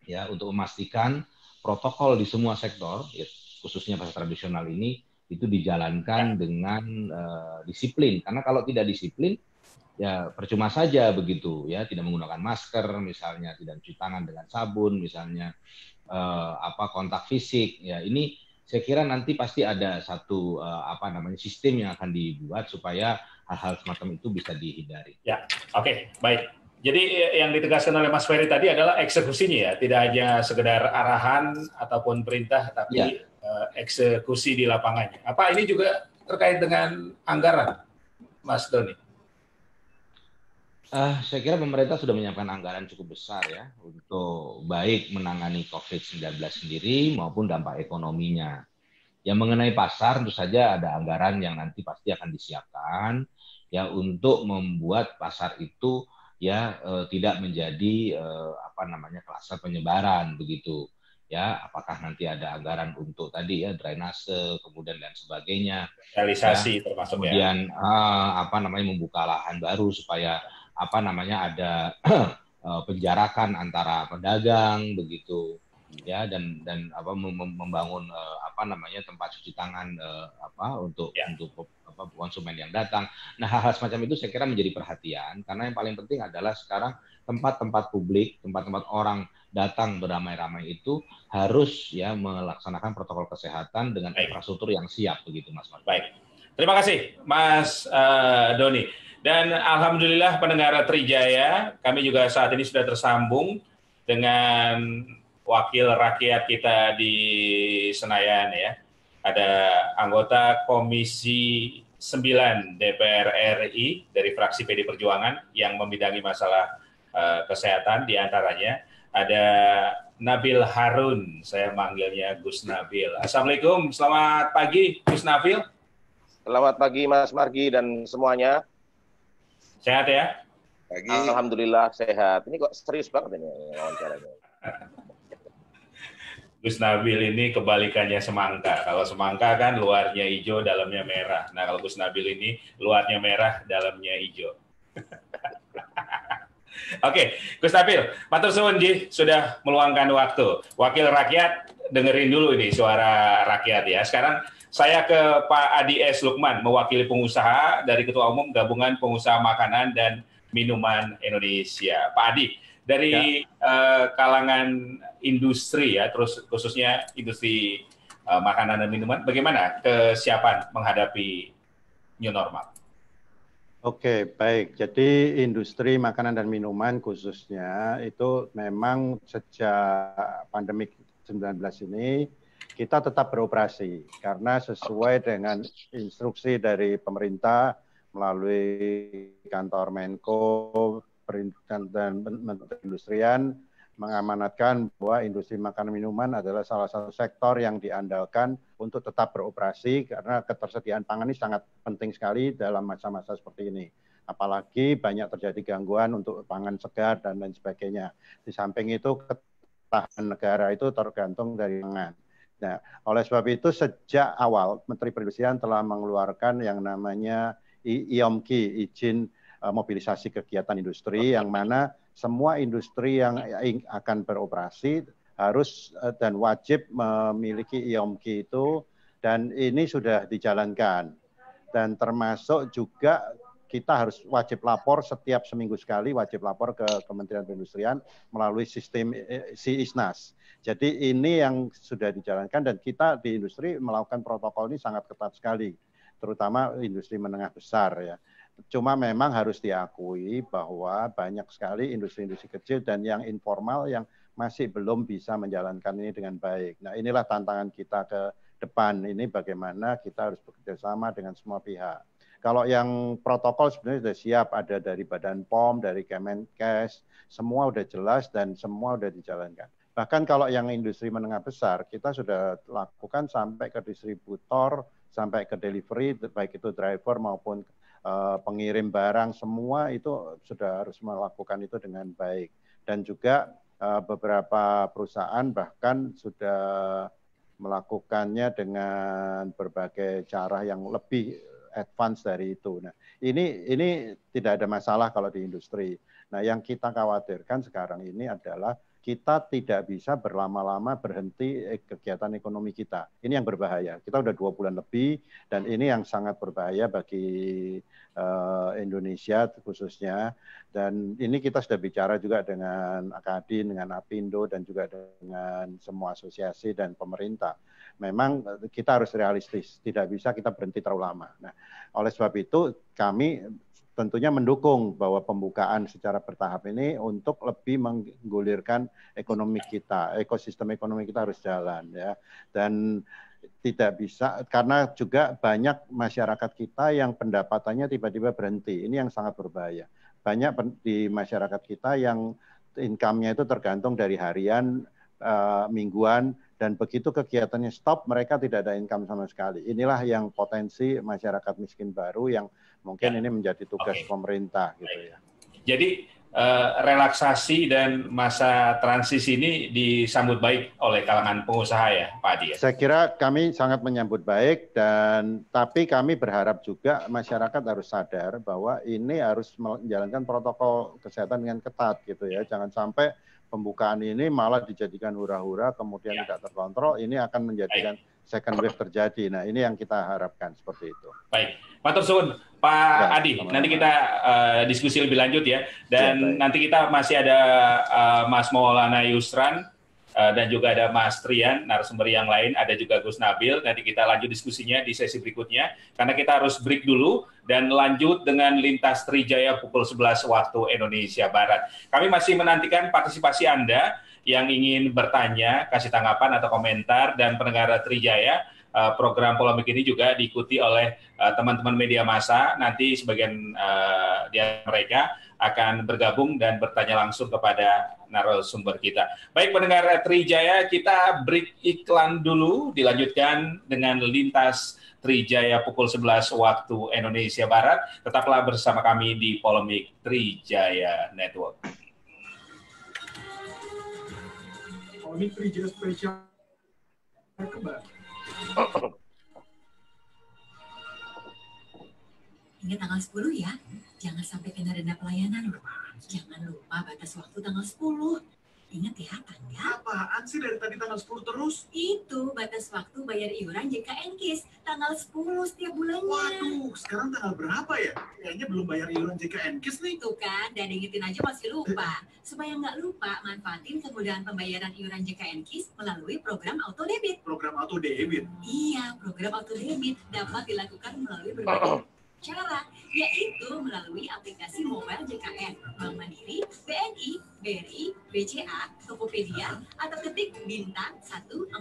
ya untuk memastikan protokol di semua sektor, ya, khususnya pasar tradisional ini itu dijalankan dengan disiplin. Karena kalau tidak disiplin ya percuma saja begitu ya, tidak menggunakan masker misalnya, tidak cuci tangan dengan sabun misalnya, kontak fisik ya, ini saya kira nanti pasti ada satu sistem yang akan dibuat supaya hal-hal semacam itu bisa dihindari. Ya, oke, baik. Jadi yang ditegaskan oleh Mas Ferry tadi adalah eksekusinya ya, tidak hanya sekedar arahan ataupun perintah, tapi eksekusi di lapangannya. Apa ini juga terkait dengan anggaran, Mas Doni? Saya kira pemerintah sudah menyiapkan anggaran cukup besar ya untuk baik menangani COVID-19 sendiri maupun dampak ekonominya. Yang mengenai pasar tentu saja ada anggaran yang nanti pasti akan disiapkan ya untuk membuat pasar itu ya tidak menjadi kluster penyebaran begitu. Ya, apakah nanti ada anggaran untuk tadi ya drainase kemudian dan sebagainya. Realisasi ya, termasuk kemudian membuka lahan baru supaya ada penjarakan antara pedagang begitu ya, dan membangun tempat cuci tangan untuk konsumen yang datang. Nah, hal-hal semacam itu saya kira menjadi perhatian karena yang paling penting adalah sekarang tempat-tempat publik, tempat-tempat orang datang beramai-ramai itu harus ya melaksanakan protokol kesehatan dengan infrastruktur yang siap begitu, Mas. Baik, terima kasih Mas Doni. Dan alhamdulillah pendengar Trijaya, kami juga saat ini sudah tersambung dengan wakil rakyat kita di Senayan ya. Ada anggota Komisi 9 DPR RI dari fraksi PD Perjuangan yang membidangi masalah kesehatan, di antaranya ada Nabil Harun, saya manggilnya Gus Nabil. Assalamualaikum, selamat pagi Gus Nabil. Selamat pagi Mas Margi dan semuanya. Sehat ya? Pagi. Alhamdulillah sehat. Ini kok serius banget ini wawancaranya. Gus Nabil ini kebalikannya semangka. Kalau semangka kan luarnya hijau, dalamnya merah. Nah, kalau Gus Nabil ini luarnya merah, dalamnya hijau. Oke, Gus Nabil, matur suwun Ji sudah meluangkan waktu. Wakil rakyat, dengerin dulu ini suara rakyat ya. Sekarang saya ke Pak Adi S. Lukman, mewakili pengusaha dari Ketua Umum Gabungan Pengusaha Makanan dan Minuman Indonesia. Pak Adi, dari kalangan industri ya, terus khususnya industri makanan dan minuman, bagaimana kesiapan menghadapi new normal? Oke, baik. Jadi industri makanan dan minuman khususnya itu memang sejak pandemi 19 ini kita tetap beroperasi karena sesuai dengan instruksi dari pemerintah melalui kantor Menko dan Menteri Industrian mengamanatkan bahwa industri makanan minuman adalah salah satu sektor yang diandalkan untuk tetap beroperasi karena ketersediaan pangan ini sangat penting sekali dalam masa-masa seperti ini. Apalagi banyak terjadi gangguan untuk pangan segar dan lain sebagainya. Di samping itu ketahanan negara itu tergantung dari pangan. Nah, oleh sebab itu sejak awal Menteri Perindustrian telah mengeluarkan yang namanya IOMKI, izin mobilisasi kegiatan industri, yang mana semua industri yang akan beroperasi harus dan wajib memiliki IOMKI itu, dan ini sudah dijalankan. Dan termasuk juga kita harus wajib lapor setiap seminggu sekali, wajib lapor ke Kementerian Perindustrian melalui sistem SIISNAS. Jadi ini yang sudah dijalankan dan kita di industri melakukan protokol ini sangat ketat sekali, terutama industri menengah besar ya. Cuma memang harus diakui bahwa banyak sekali industri-industri kecil dan yang informal yang masih belum bisa menjalankan ini dengan baik. Nah, inilah tantangan kita ke depan ini, bagaimana kita harus bekerja sama dengan semua pihak. Kalau yang protokol sebenarnya sudah siap, ada dari Badan POM, dari Kemenkes, semua sudah jelas dan semua sudah dijalankan. Bahkan kalau yang industri menengah besar, kita sudah lakukan sampai ke distributor, sampai ke delivery, baik itu driver maupun pengirim barang, semua itu sudah harus melakukan itu dengan baik. Dan juga beberapa perusahaan bahkan sudah melakukannya dengan berbagai cara yang lebih advance dari itu. Nah, ini tidak ada masalah kalau di industri. Nah, yang kita khawatirkan sekarang ini adalah kita tidak bisa berlama-lama berhenti kegiatan ekonomi kita. Ini yang berbahaya. Kita udah 2 bulan lebih dan ini yang sangat berbahaya bagi Indonesia khususnya. Dan ini kita sudah bicara juga dengan Akadin, dengan Apindo dan juga dengan semua asosiasi dan pemerintah. Memang kita harus realistis, tidak bisa kita berhenti terlalu lama. Nah, oleh sebab itu kami tentunya mendukung bahwa pembukaan secara bertahap ini untuk lebih menggulirkan ekonomi kita, ekosistem ekonomi kita harus jalan ya. Dan tidak bisa, karena juga banyak masyarakat kita yang pendapatannya tiba-tiba berhenti. Ini yang sangat berbahaya. Banyak di masyarakat kita yang income-nya itu tergantung dari harian, mingguan, dan begitu kegiatannya stop, mereka tidak ada income sama sekali. Inilah yang potensi masyarakat miskin baru yang mungkin ini menjadi tugas pemerintah gitu ya. Jadi relaksasi dan masa transisi ini disambut baik oleh kalangan pengusaha ya, Pak Adi ya? Saya kira kami sangat menyambut baik, tapi kami berharap juga masyarakat harus sadar bahwa ini harus menjalankan protokol kesehatan dengan ketat gitu ya. Jangan sampai pembukaan ini malah dijadikan hura-hura, kemudian tidak terkontrol, ini akan menjadikan second wave terjadi. Nah, ini yang kita harapkan seperti itu. Baik, matur suwun Pak Adi. Nanti kita diskusi lebih lanjut ya. Dan nanti kita masih ada Mas Maulana Yusran dan juga ada Mas Trian, narasumber yang lain, ada juga Gus Nabil. Nanti kita lanjut diskusinya di sesi berikutnya. Karena kita harus break dulu dan lanjut dengan Lintas Trijaya pukul 11 waktu Indonesia Barat. Kami masih menantikan partisipasi Anda yang ingin bertanya, kasih tanggapan atau komentar, dan pendengar Trijaya. Program polemik ini juga diikuti oleh teman-teman media massa. Nanti sebagian di mereka akan bergabung dan bertanya langsung kepada narasumber kita. Baik pendengar Trijaya, kita break iklan dulu, dilanjutkan dengan Lintas Trijaya pukul 11 waktu Indonesia Barat. Tetaplah bersama kami di Polemik Trijaya Network. Polemik Trijaya spesial kembali. Ingat tanggal 10 ya, jangan sampai kena denda pelayanan loh. Jangan lupa batas waktu tanggal 10. Ingat ya, tanggal. Apaan sih dari tadi tanggal 10 terus? Itu batas waktu bayar iuran JKN KIS, tanggal 10 setiap bulannya. Waduh, sekarang tanggal berapa ya? Kayaknya belum bayar iuran JKN KIS nih. Tuh kan, dan ingetin aja masih lupa. Supaya nggak lupa, manfaatin kemudahan pembayaran iuran JKN KIS melalui program auto debit. Program auto debit? Iya, program auto debit dapat dilakukan melalui berbagai cara, yaitu melalui aplikasi mobile JKN, Bank Mandiri, BNI, BRI, BCA, Tokopedia, atau ketik bintang 141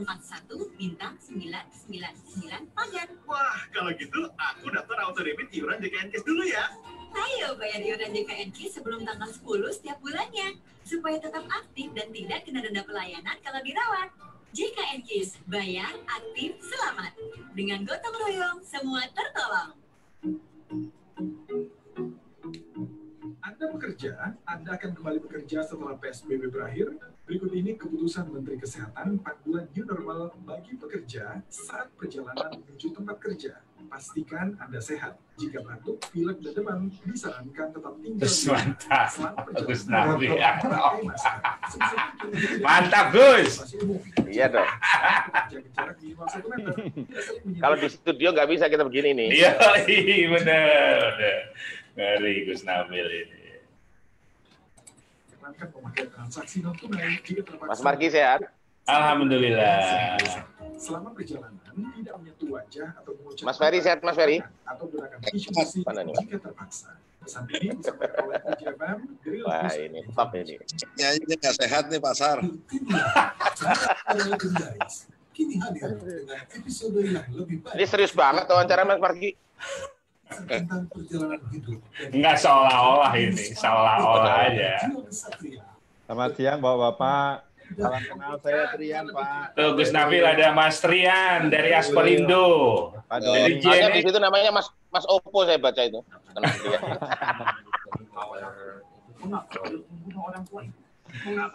bintang 999 pagar. Wah, kalau gitu aku daftar auto debit iuran JKN KIS dulu ya. Ayo bayar iuran JKN KIS sebelum tanggal 10 setiap bulannya, supaya tetap aktif dan tidak kena denda pelayanan kalau dirawat. JKN KIS, bayar, aktif, selamat. Dengan gotong royong, semua tertolong. Anda bekerja, Anda akan kembali bekerja setelah PSBB berakhir. Berikut ini keputusan Menteri Kesehatan 4 bulan new normal bagi pekerja saat perjalanan menuju tempat kerja. pastikan Anda sehat. Jika batuk, pilek, dan demam, disarankan tetap tinggal Mantap, Gus Nabi. Pakai masker. Mantap, Gus. Iya dong. Jaga jarak minimal 1 meter. Kalau di studio nggak bisa kita begini nih. Iya, benar. Ngeri Gus Nabil ini. Memakai transaksi non tunai jika terpaksa. Mas Marki sehat? Alhamdulillah. Selama perjalanan tidak menyentuh wajah atau mengucapkan Mas Ferry sehat, Mas Ferry? atau gerakan isu Mana nih? jika terpaksa. Pesan ini disampaikan oleh TJFM dari Wah, ini top ini. Nyanyinya nggak sehat nih Pasar. Kini hadir dengan episode yang lebih baik Ini serius banget wawancara Mas Marki. tentang perjalanan hidup. Enggak seolah-olah ini, seolah-olah aja. Selamat siang Bapak-Bapak. Salam kenal, saya Trian Pak. Tuh Gus Nabil ada Mas Trian dari Aspelindo. Dari Ada di JNE. situ namanya Mas Oppo saya baca itu. Kenapa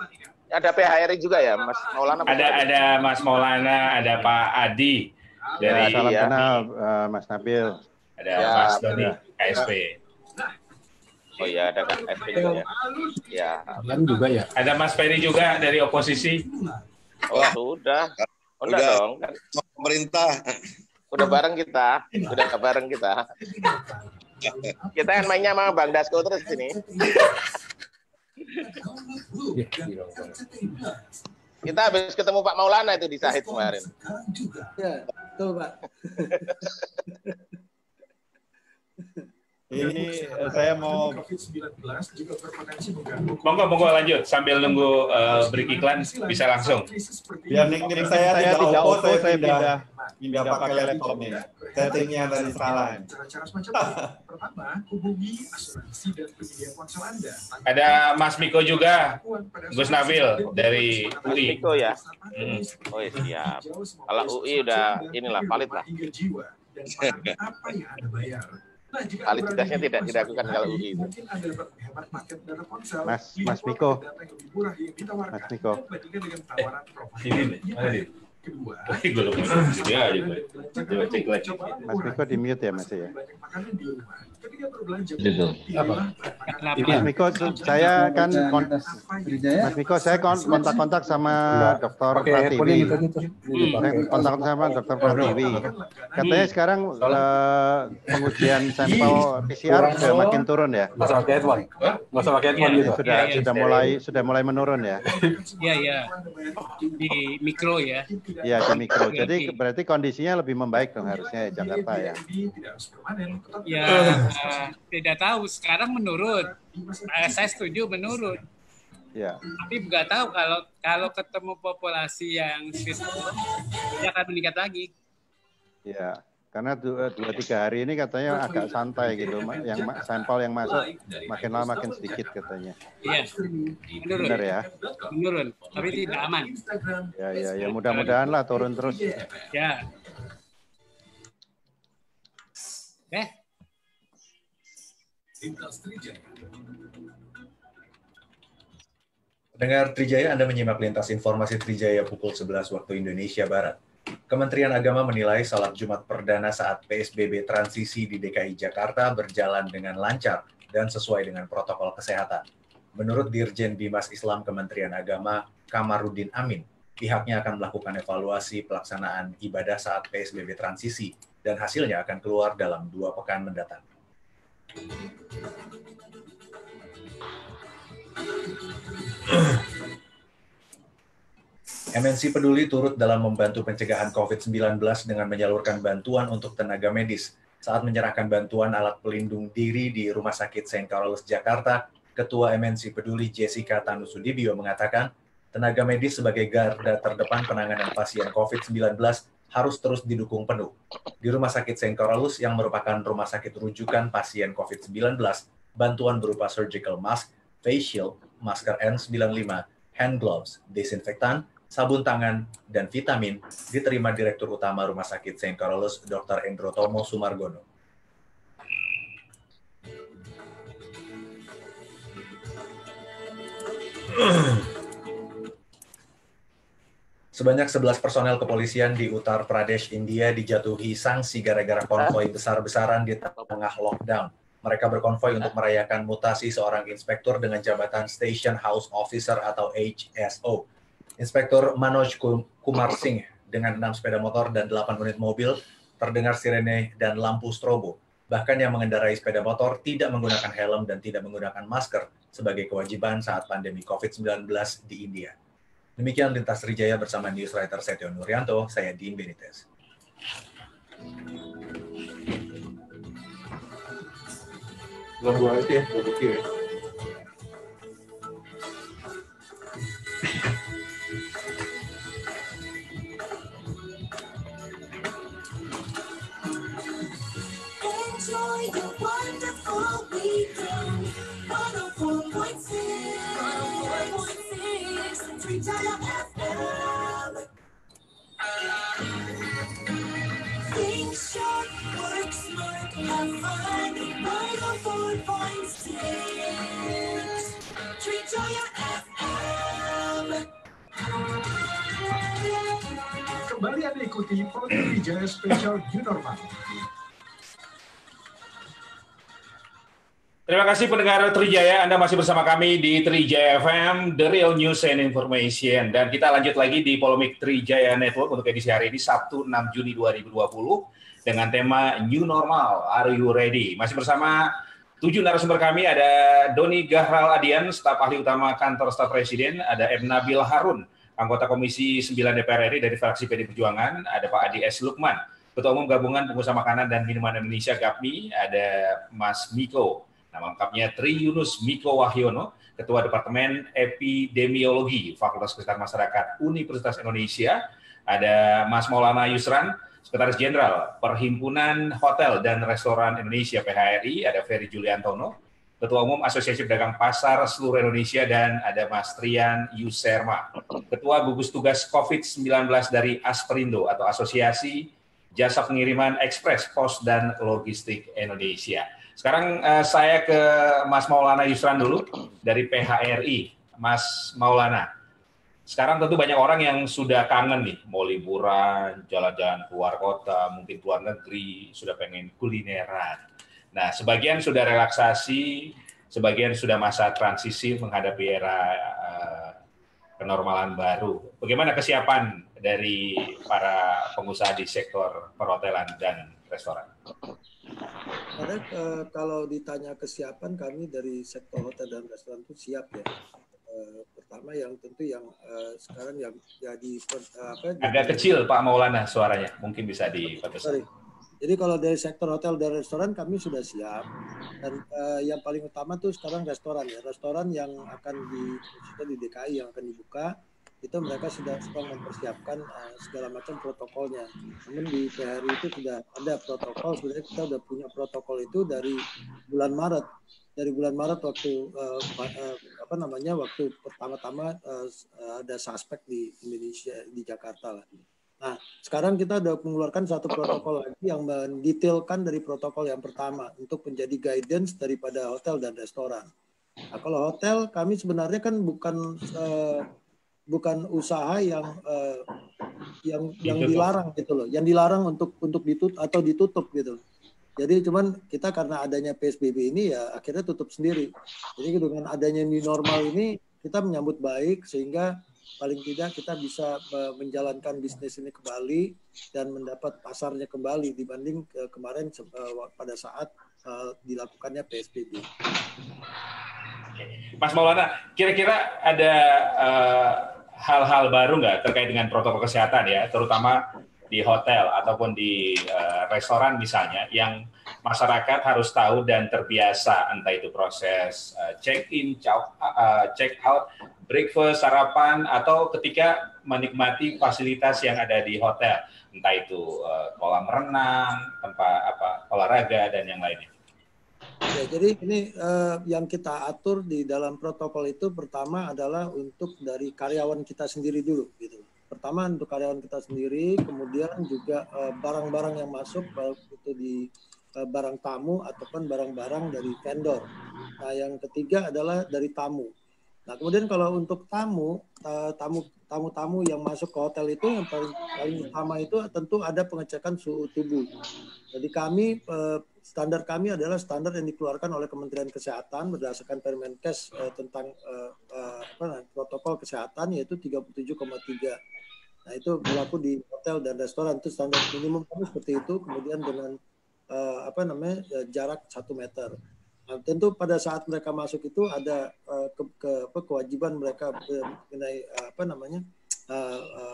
dia? Ada PHRI juga ya, Mas Maulana? Ada Mas Maulana, ada Pak Adi dari Salam kenal Mas Nabil. ada Ya, Mas Doni KSP. Oh iya, ada KSP juga ya. Ya. juga ya. Ada Mas Ferry juga dari oposisi. Oh sudah. Oh, enggak Udah. dong. Kan Pemerintah. udah bareng kita. Kita kan mainnya sama Bang Dasko terus sini. Kita habis ketemu Pak Maulana itu di Sahid kemarin. Ya, betul Pak. Ini saya mau COVID-19 juga berpotensi mengganggu. Monggo lanjut sambil nunggu break iklan bisa langsung. Biar nickname saya tidak Oppo, saya pindah pakai laptop nih. Settingnya tadi salah. Cara-cara semacam ini. Pertama, hubungi asuransi dan penyedia ponsel Anda. Ada Mas Miko juga, Gus Nabil dari Mas UI. Miko ya. Oh iya, siap. Kalau UI udah inilah valid lah. Hingga jiwa dan pahami apa yang Anda bayar. Nah, jika Validitasnya tidak dilakukan kalau UI. mungkin Anda dapat menghemat paket data ponsel. Mas Miko. Data yang lebih murah yang ditawarkan. Mas Miko. Dan bandingkan dengan tawaran provider Ini nih, yang mana ada. nih? Kedua, Gue lupa dia juga. Coba cek lagi. Mas Miko di mute ya Mas ya. banyak makanan di rumah. Ketika berbelanja, Gitu. pilihlah Mas Miko, saya kan Mas Miko, saya kontak-kontak sama Dr. Pratiwi. Saya kontak sama Dr. Pratiwi. Katanya sekarang pengujian sampel PCR sudah makin turun ya. Nggak usah pakai headphone. Nggak usah pakai headphone gitu. Sudah mulai menurun ya. Iya. Di mikro ya. Iya, di mikro. Jadi berarti kondisinya lebih membaik dong harusnya ya Jakarta ya. Ya, tidak tahu. Sekarang menurun. Saya setuju menurun. Ya. Tapi nggak tahu kalau ketemu populasi yang dia akan meningkat lagi. Ya, karena 2-3 hari ini katanya agak santai gitu. Yang sampel yang masuk makin lama makin sedikit katanya. Iya, menurun. Benar ya? Menurun, tapi tidak aman. Ya, mudah-mudahan lah turun terus. Ya. Pendengar Trijaya, Anda menyimak lintas informasi Trijaya pukul 11 waktu Indonesia Barat. Kementerian Agama menilai salat Jumat perdana saat PSBB transisi di DKI Jakarta berjalan dengan lancar dan sesuai dengan protokol kesehatan. Menurut Dirjen Bimas Islam Kementerian Agama, Kamarudin Amin, pihaknya akan melakukan evaluasi pelaksanaan ibadah saat PSBB transisi dan hasilnya akan keluar dalam 2 pekan mendatang. MNC Peduli turut dalam membantu pencegahan COVID-19 dengan menyalurkan bantuan untuk tenaga medis. Saat menyerahkan bantuan alat pelindung diri di Rumah Sakit St. Carolus, Jakarta, Ketua MNC Peduli Jessica Tanusudibio mengatakan, tenaga medis sebagai garda terdepan penanganan pasien COVID-19 harus terus didukung penuh. Di Rumah Sakit St. Carolus yang merupakan rumah sakit rujukan pasien COVID-19, bantuan berupa surgical mask, face shield, masker N95, hand gloves, desinfektan, sabun tangan, dan vitamin diterima Direktur Utama Rumah Sakit St. Carolus, Dr. Endrotomo Sumargono. Sebanyak 11 personel kepolisian di Uttar Pradesh, India dijatuhi sanksi gara-gara konvoi besar-besaran di tengah lockdown. Mereka berkonvoi untuk merayakan mutasi seorang inspektur dengan jabatan Station House Officer atau HSO. Inspektur Manoj Kumar Singh dengan 6 sepeda motor dan 8 unit mobil terdengar sirene dan lampu strobo. Bahkan yang mengendarai sepeda motor tidak menggunakan helm dan tidak menggunakan masker sebagai kewajiban saat pandemi COVID-19 di India. Demikian Lintas Trijaya bersama newswriter Setio Nuryanto, saya Dean Benitez. Gua itu ya, gua bukti ya. Enjoy the wonderful weekend. 104.6 Trijaya FM. Think sharp, work smart, have fun. 104.6 Trijaya FM. Kembali Anda ikuti program Trijaya Spesial New Normal. Terima kasih pendengar Trijaya, Anda masih bersama kami di Trijaya FM, The Real News and Information. Dan kita lanjut lagi di Polemik Trijaya Network untuk edisi hari ini, Sabtu 6 Juni 2020, dengan tema New Normal, Are You Ready? Masih bersama 7 narasumber kami, ada Doni Gahral Adian, staf ahli utama kantor staf Presiden, ada M. Nabil Harun, anggota Komisi 9 DPR RI dari fraksi PD Perjuangan, ada Pak Adi S. Lukman, Ketua Umum Gabungan Pengusaha Makanan dan Minuman Indonesia GAPMI, ada Mas Miko, nama lengkapnya Tri Yunus Miko Wahyono, Ketua Departemen Epidemiologi Fakultas Kesehatan Masyarakat Universitas Indonesia, ada Mas Maulana Yusran, Sekretaris Jenderal Perhimpunan Hotel dan Restoran Indonesia PHRI, ada Ferry Juliantono, Ketua Umum Asosiasi Pedagang Pasar Seluruh Indonesia, dan ada Mas Trian Yuserma, Ketua Gugus Tugas COVID-19 dari Asperindo atau Asosiasi Jasa Pengiriman Ekspres Pos dan Logistik Indonesia. Sekarang saya ke Mas Maulana Yusran dulu dari PHRI. Mas Maulana, sekarang tentu banyak orang yang sudah kangen nih, mau liburan, jalan-jalan keluar kota, mungkin keluar negeri, sudah pengen kulineran. Nah, sebagian sudah relaksasi, sebagian sudah masa transisi menghadapi era kenormalan baru. Bagaimana kesiapan dari para pengusaha di sektor perhotelan dan restoran? Karena kalau ditanya kesiapan, kami dari sektor hotel dan restoran itu siap ya. Pertama yang tentu yang sekarang yang jadi agak kecil Pak Maulana suaranya, mungkin bisa diperbesar. Jadi kalau dari sektor hotel dan restoran kami sudah siap, dan yang paling utama tuh sekarang restoran ya, restoran yang akan di DKI yang akan dibuka itu mereka sudah mempersiapkan segala macam protokolnya. Namun di PHRI itu sudah ada protokol, sebenarnya kita sudah punya protokol itu dari bulan Maret. Dari bulan Maret waktu waktu pertama-tama ada suspek di Indonesia, di Jakarta lah. Nah, sekarang kita sudah mengeluarkan satu protokol lagi yang mendetailkan dari protokol yang pertama untuk menjadi guidance daripada hotel dan restoran. Nah, kalau hotel kami sebenarnya kan bukan usaha yang dilarang gitu loh, yang dilarang untuk ditutup gitu. Jadi cuman kita karena adanya PSBB ini ya akhirnya tutup sendiri. Jadi dengan adanya new normal ini kita menyambut baik sehingga paling tidak kita bisa menjalankan bisnis ini kembali dan mendapat pasarnya kembali dibanding kemarin pada saat dilakukannya PSBB. Mas Maulana, kira-kira ada hal-hal baru nggak terkait dengan protokol kesehatan ya, terutama di hotel ataupun di restoran misalnya, yang masyarakat harus tahu dan terbiasa, entah itu proses check-in, check-out, breakfast, sarapan, atau ketika menikmati fasilitas yang ada di hotel, entah itu kolam renang, tempat olahraga, dan yang lainnya. Ya, jadi ini yang kita atur di dalam protokol itu pertama adalah untuk dari karyawan kita sendiri dulu gitu. Pertama untuk karyawan kita sendiri, kemudian juga barang-barang yang masuk baik itu di barang tamu ataupun barang-barang dari vendor. Nah, yang ketiga adalah dari tamu. Nah, kemudian kalau untuk tamu yang masuk ke hotel itu yang paling utama itu tentu ada pengecekan suhu tubuh. Jadi standar kami adalah standar yang dikeluarkan oleh Kementerian Kesehatan berdasarkan Permenkes tentang protokol kesehatan, yaitu 37,3. Nah, itu berlaku di hotel dan restoran, itu standar minimum kami seperti itu. Kemudian dengan jarak 1 meter. Nah, tentu pada saat mereka masuk itu ada kewajiban mereka mengenai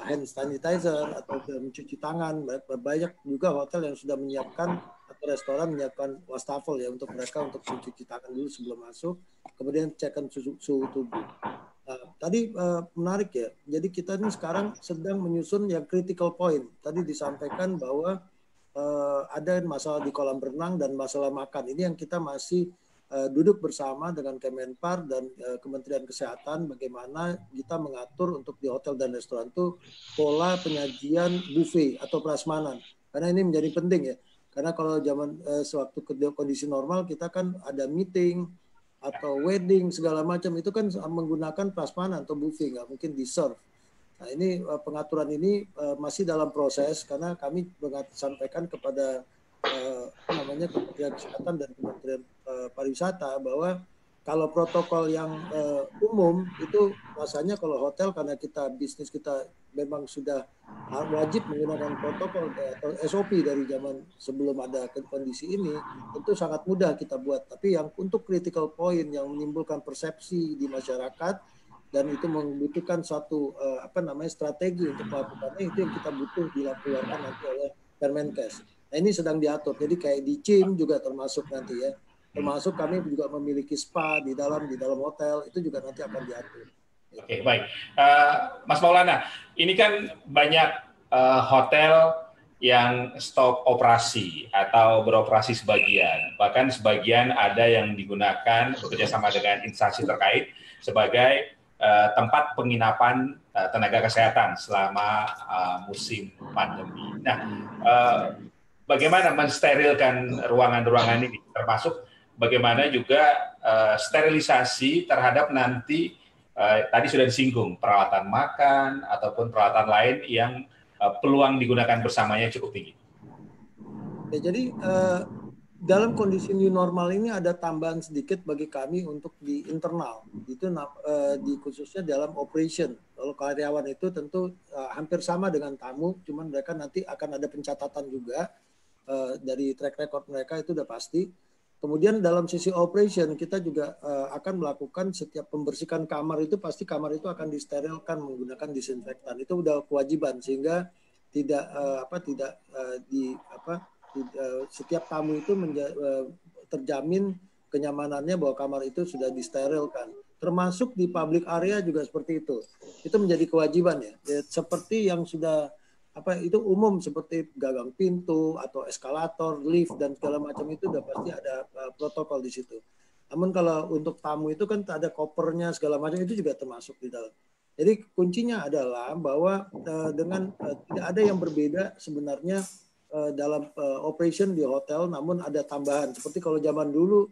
hand sanitizer atau mencuci tangan. Banyak juga hotel yang sudah menyiapkan atau restoran menyiapkan wastafel ya untuk mereka untuk mencuci tangan dulu sebelum masuk, kemudian cekkan suhu tubuh. Nah, tadi menarik ya. Jadi kita ini sekarang sedang menyusun yang critical point. Tadi disampaikan bahwa ada masalah di kolam renang dan masalah makan. Ini yang kita masih duduk bersama dengan Kemenpar dan Kementerian Kesehatan bagaimana kita mengatur untuk di hotel dan restoran itu pola penyajian buffet atau prasmanan. Karena ini menjadi penting ya. Karena kalau sewaktu kondisi normal kita kan ada meeting atau wedding segala macam itu kan menggunakan prasmanan atau buffet, nggak mungkin di-serve. Nah, ini pengaturan ini masih dalam proses karena kami sampaikan kepada Kementerian Kesehatan dan Kementerian Pariwisata bahwa kalau protokol yang umum itu rasanya kalau hotel karena bisnis kita memang sudah wajib menggunakan protokol atau SOP dari zaman sebelum ada kondisi ini, tentu sangat mudah kita buat. Tapi yang untuk critical point yang menimbulkan persepsi di masyarakat dan itu membutuhkan satu strategi untuk melakukannya, itu yang kita butuh dilakukan nanti oleh Permenkes. Nah, ini sedang diatur. Jadi kayak di CIM juga termasuk nanti ya. Termasuk kami juga memiliki spa di dalam hotel, itu juga nanti akan diatur. Oke, baik. Mas Maulana, ini kan banyak hotel yang stop operasi atau beroperasi sebagian. Bahkan sebagian ada yang digunakan bekerjasama dengan instansi terkait sebagai tempat penginapan tenaga kesehatan selama musim pandemi. Nah, bagaimana mensterilkan ruangan-ruangan ini, termasuk bagaimana juga sterilisasi terhadap nanti tadi sudah disinggung peralatan makan ataupun peralatan lain yang peluang digunakan bersamanya cukup tinggi. Ya, jadi dalam kondisi new normal ini ada tambahan sedikit bagi kami untuk di internal, itu di khususnya dalam operation. Kalau karyawan itu tentu hampir sama dengan tamu, cuman mereka nanti akan ada pencatatan juga dari track record mereka itu udah pasti. Kemudian dalam sisi operation kita juga akan melakukan setiap pembersihan kamar itu pasti kamar itu akan disterilkan menggunakan disinfektan. Itu udah kewajiban sehingga setiap tamu itu terjamin kenyamanannya bahwa kamar itu sudah disterilkan. Termasuk di public area juga seperti itu. Itu menjadi kewajiban ya. Seperti yang sudah itu umum seperti gagang pintu atau eskalator, lift dan segala macam itu udah pasti ada protokol di situ. Namun kalau untuk tamu itu kan ada kopernya segala macam itu juga termasuk di dalam. Jadi kuncinya adalah bahwa dengan tidak ada yang berbeda sebenarnya dalam operation di hotel, namun ada tambahan. Seperti kalau zaman dulu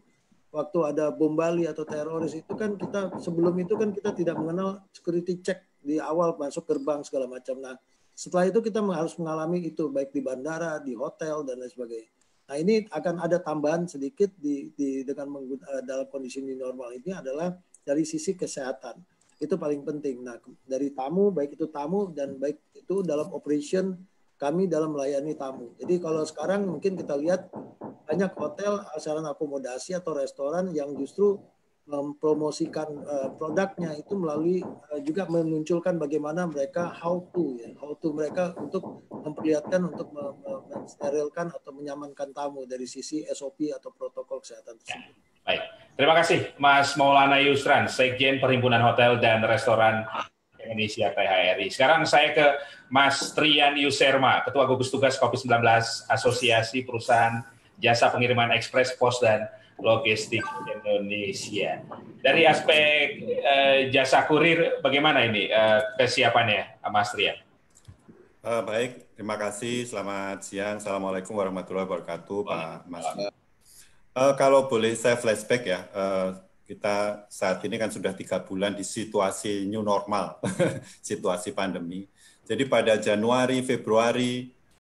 waktu ada bom Bali atau teroris itu kan sebelum itu kan kita tidak mengenal security check di awal masuk gerbang segala macam. Nah, setelah itu kita harus mengalami itu baik di bandara, di hotel dan lain sebagainya. Nah, ini akan ada tambahan sedikit dalam kondisi new normal ini adalah dari sisi kesehatan. Itu paling penting. Nah, dari tamu, baik itu tamu dan baik itu dalam operation kami dalam melayani tamu. Jadi kalau sekarang mungkin kita lihat banyak hotel, sarana akomodasi atau restoran yang justru mempromosikan produknya itu melalui juga memunculkan bagaimana mereka how to mereka untuk memperlihatkan untuk mensterilkan atau menyamankan tamu dari sisi SOP atau protokol kesehatan tersebut. Baik, terima kasih Mas Maulana Yusran, Sekjen Perhimpunan Hotel dan Restoran Indonesia PHRI. Sekarang saya ke Mas Trian Yuserma, Ketua Gugus Tugas COVID-19 Asosiasi Perusahaan Jasa Pengiriman Ekspres Pos dan Logistik Indonesia. Dari aspek jasa kurir, bagaimana ini kesiapannya, Mas Trian? Baik, terima kasih. Selamat siang. Assalamualaikum warahmatullahi wabarakatuh, Pak Mas. Kalau boleh saya flashback ya, Kita saat ini kan sudah 3 bulan di situasi new normal, situasi pandemi. Jadi pada Januari, Februari,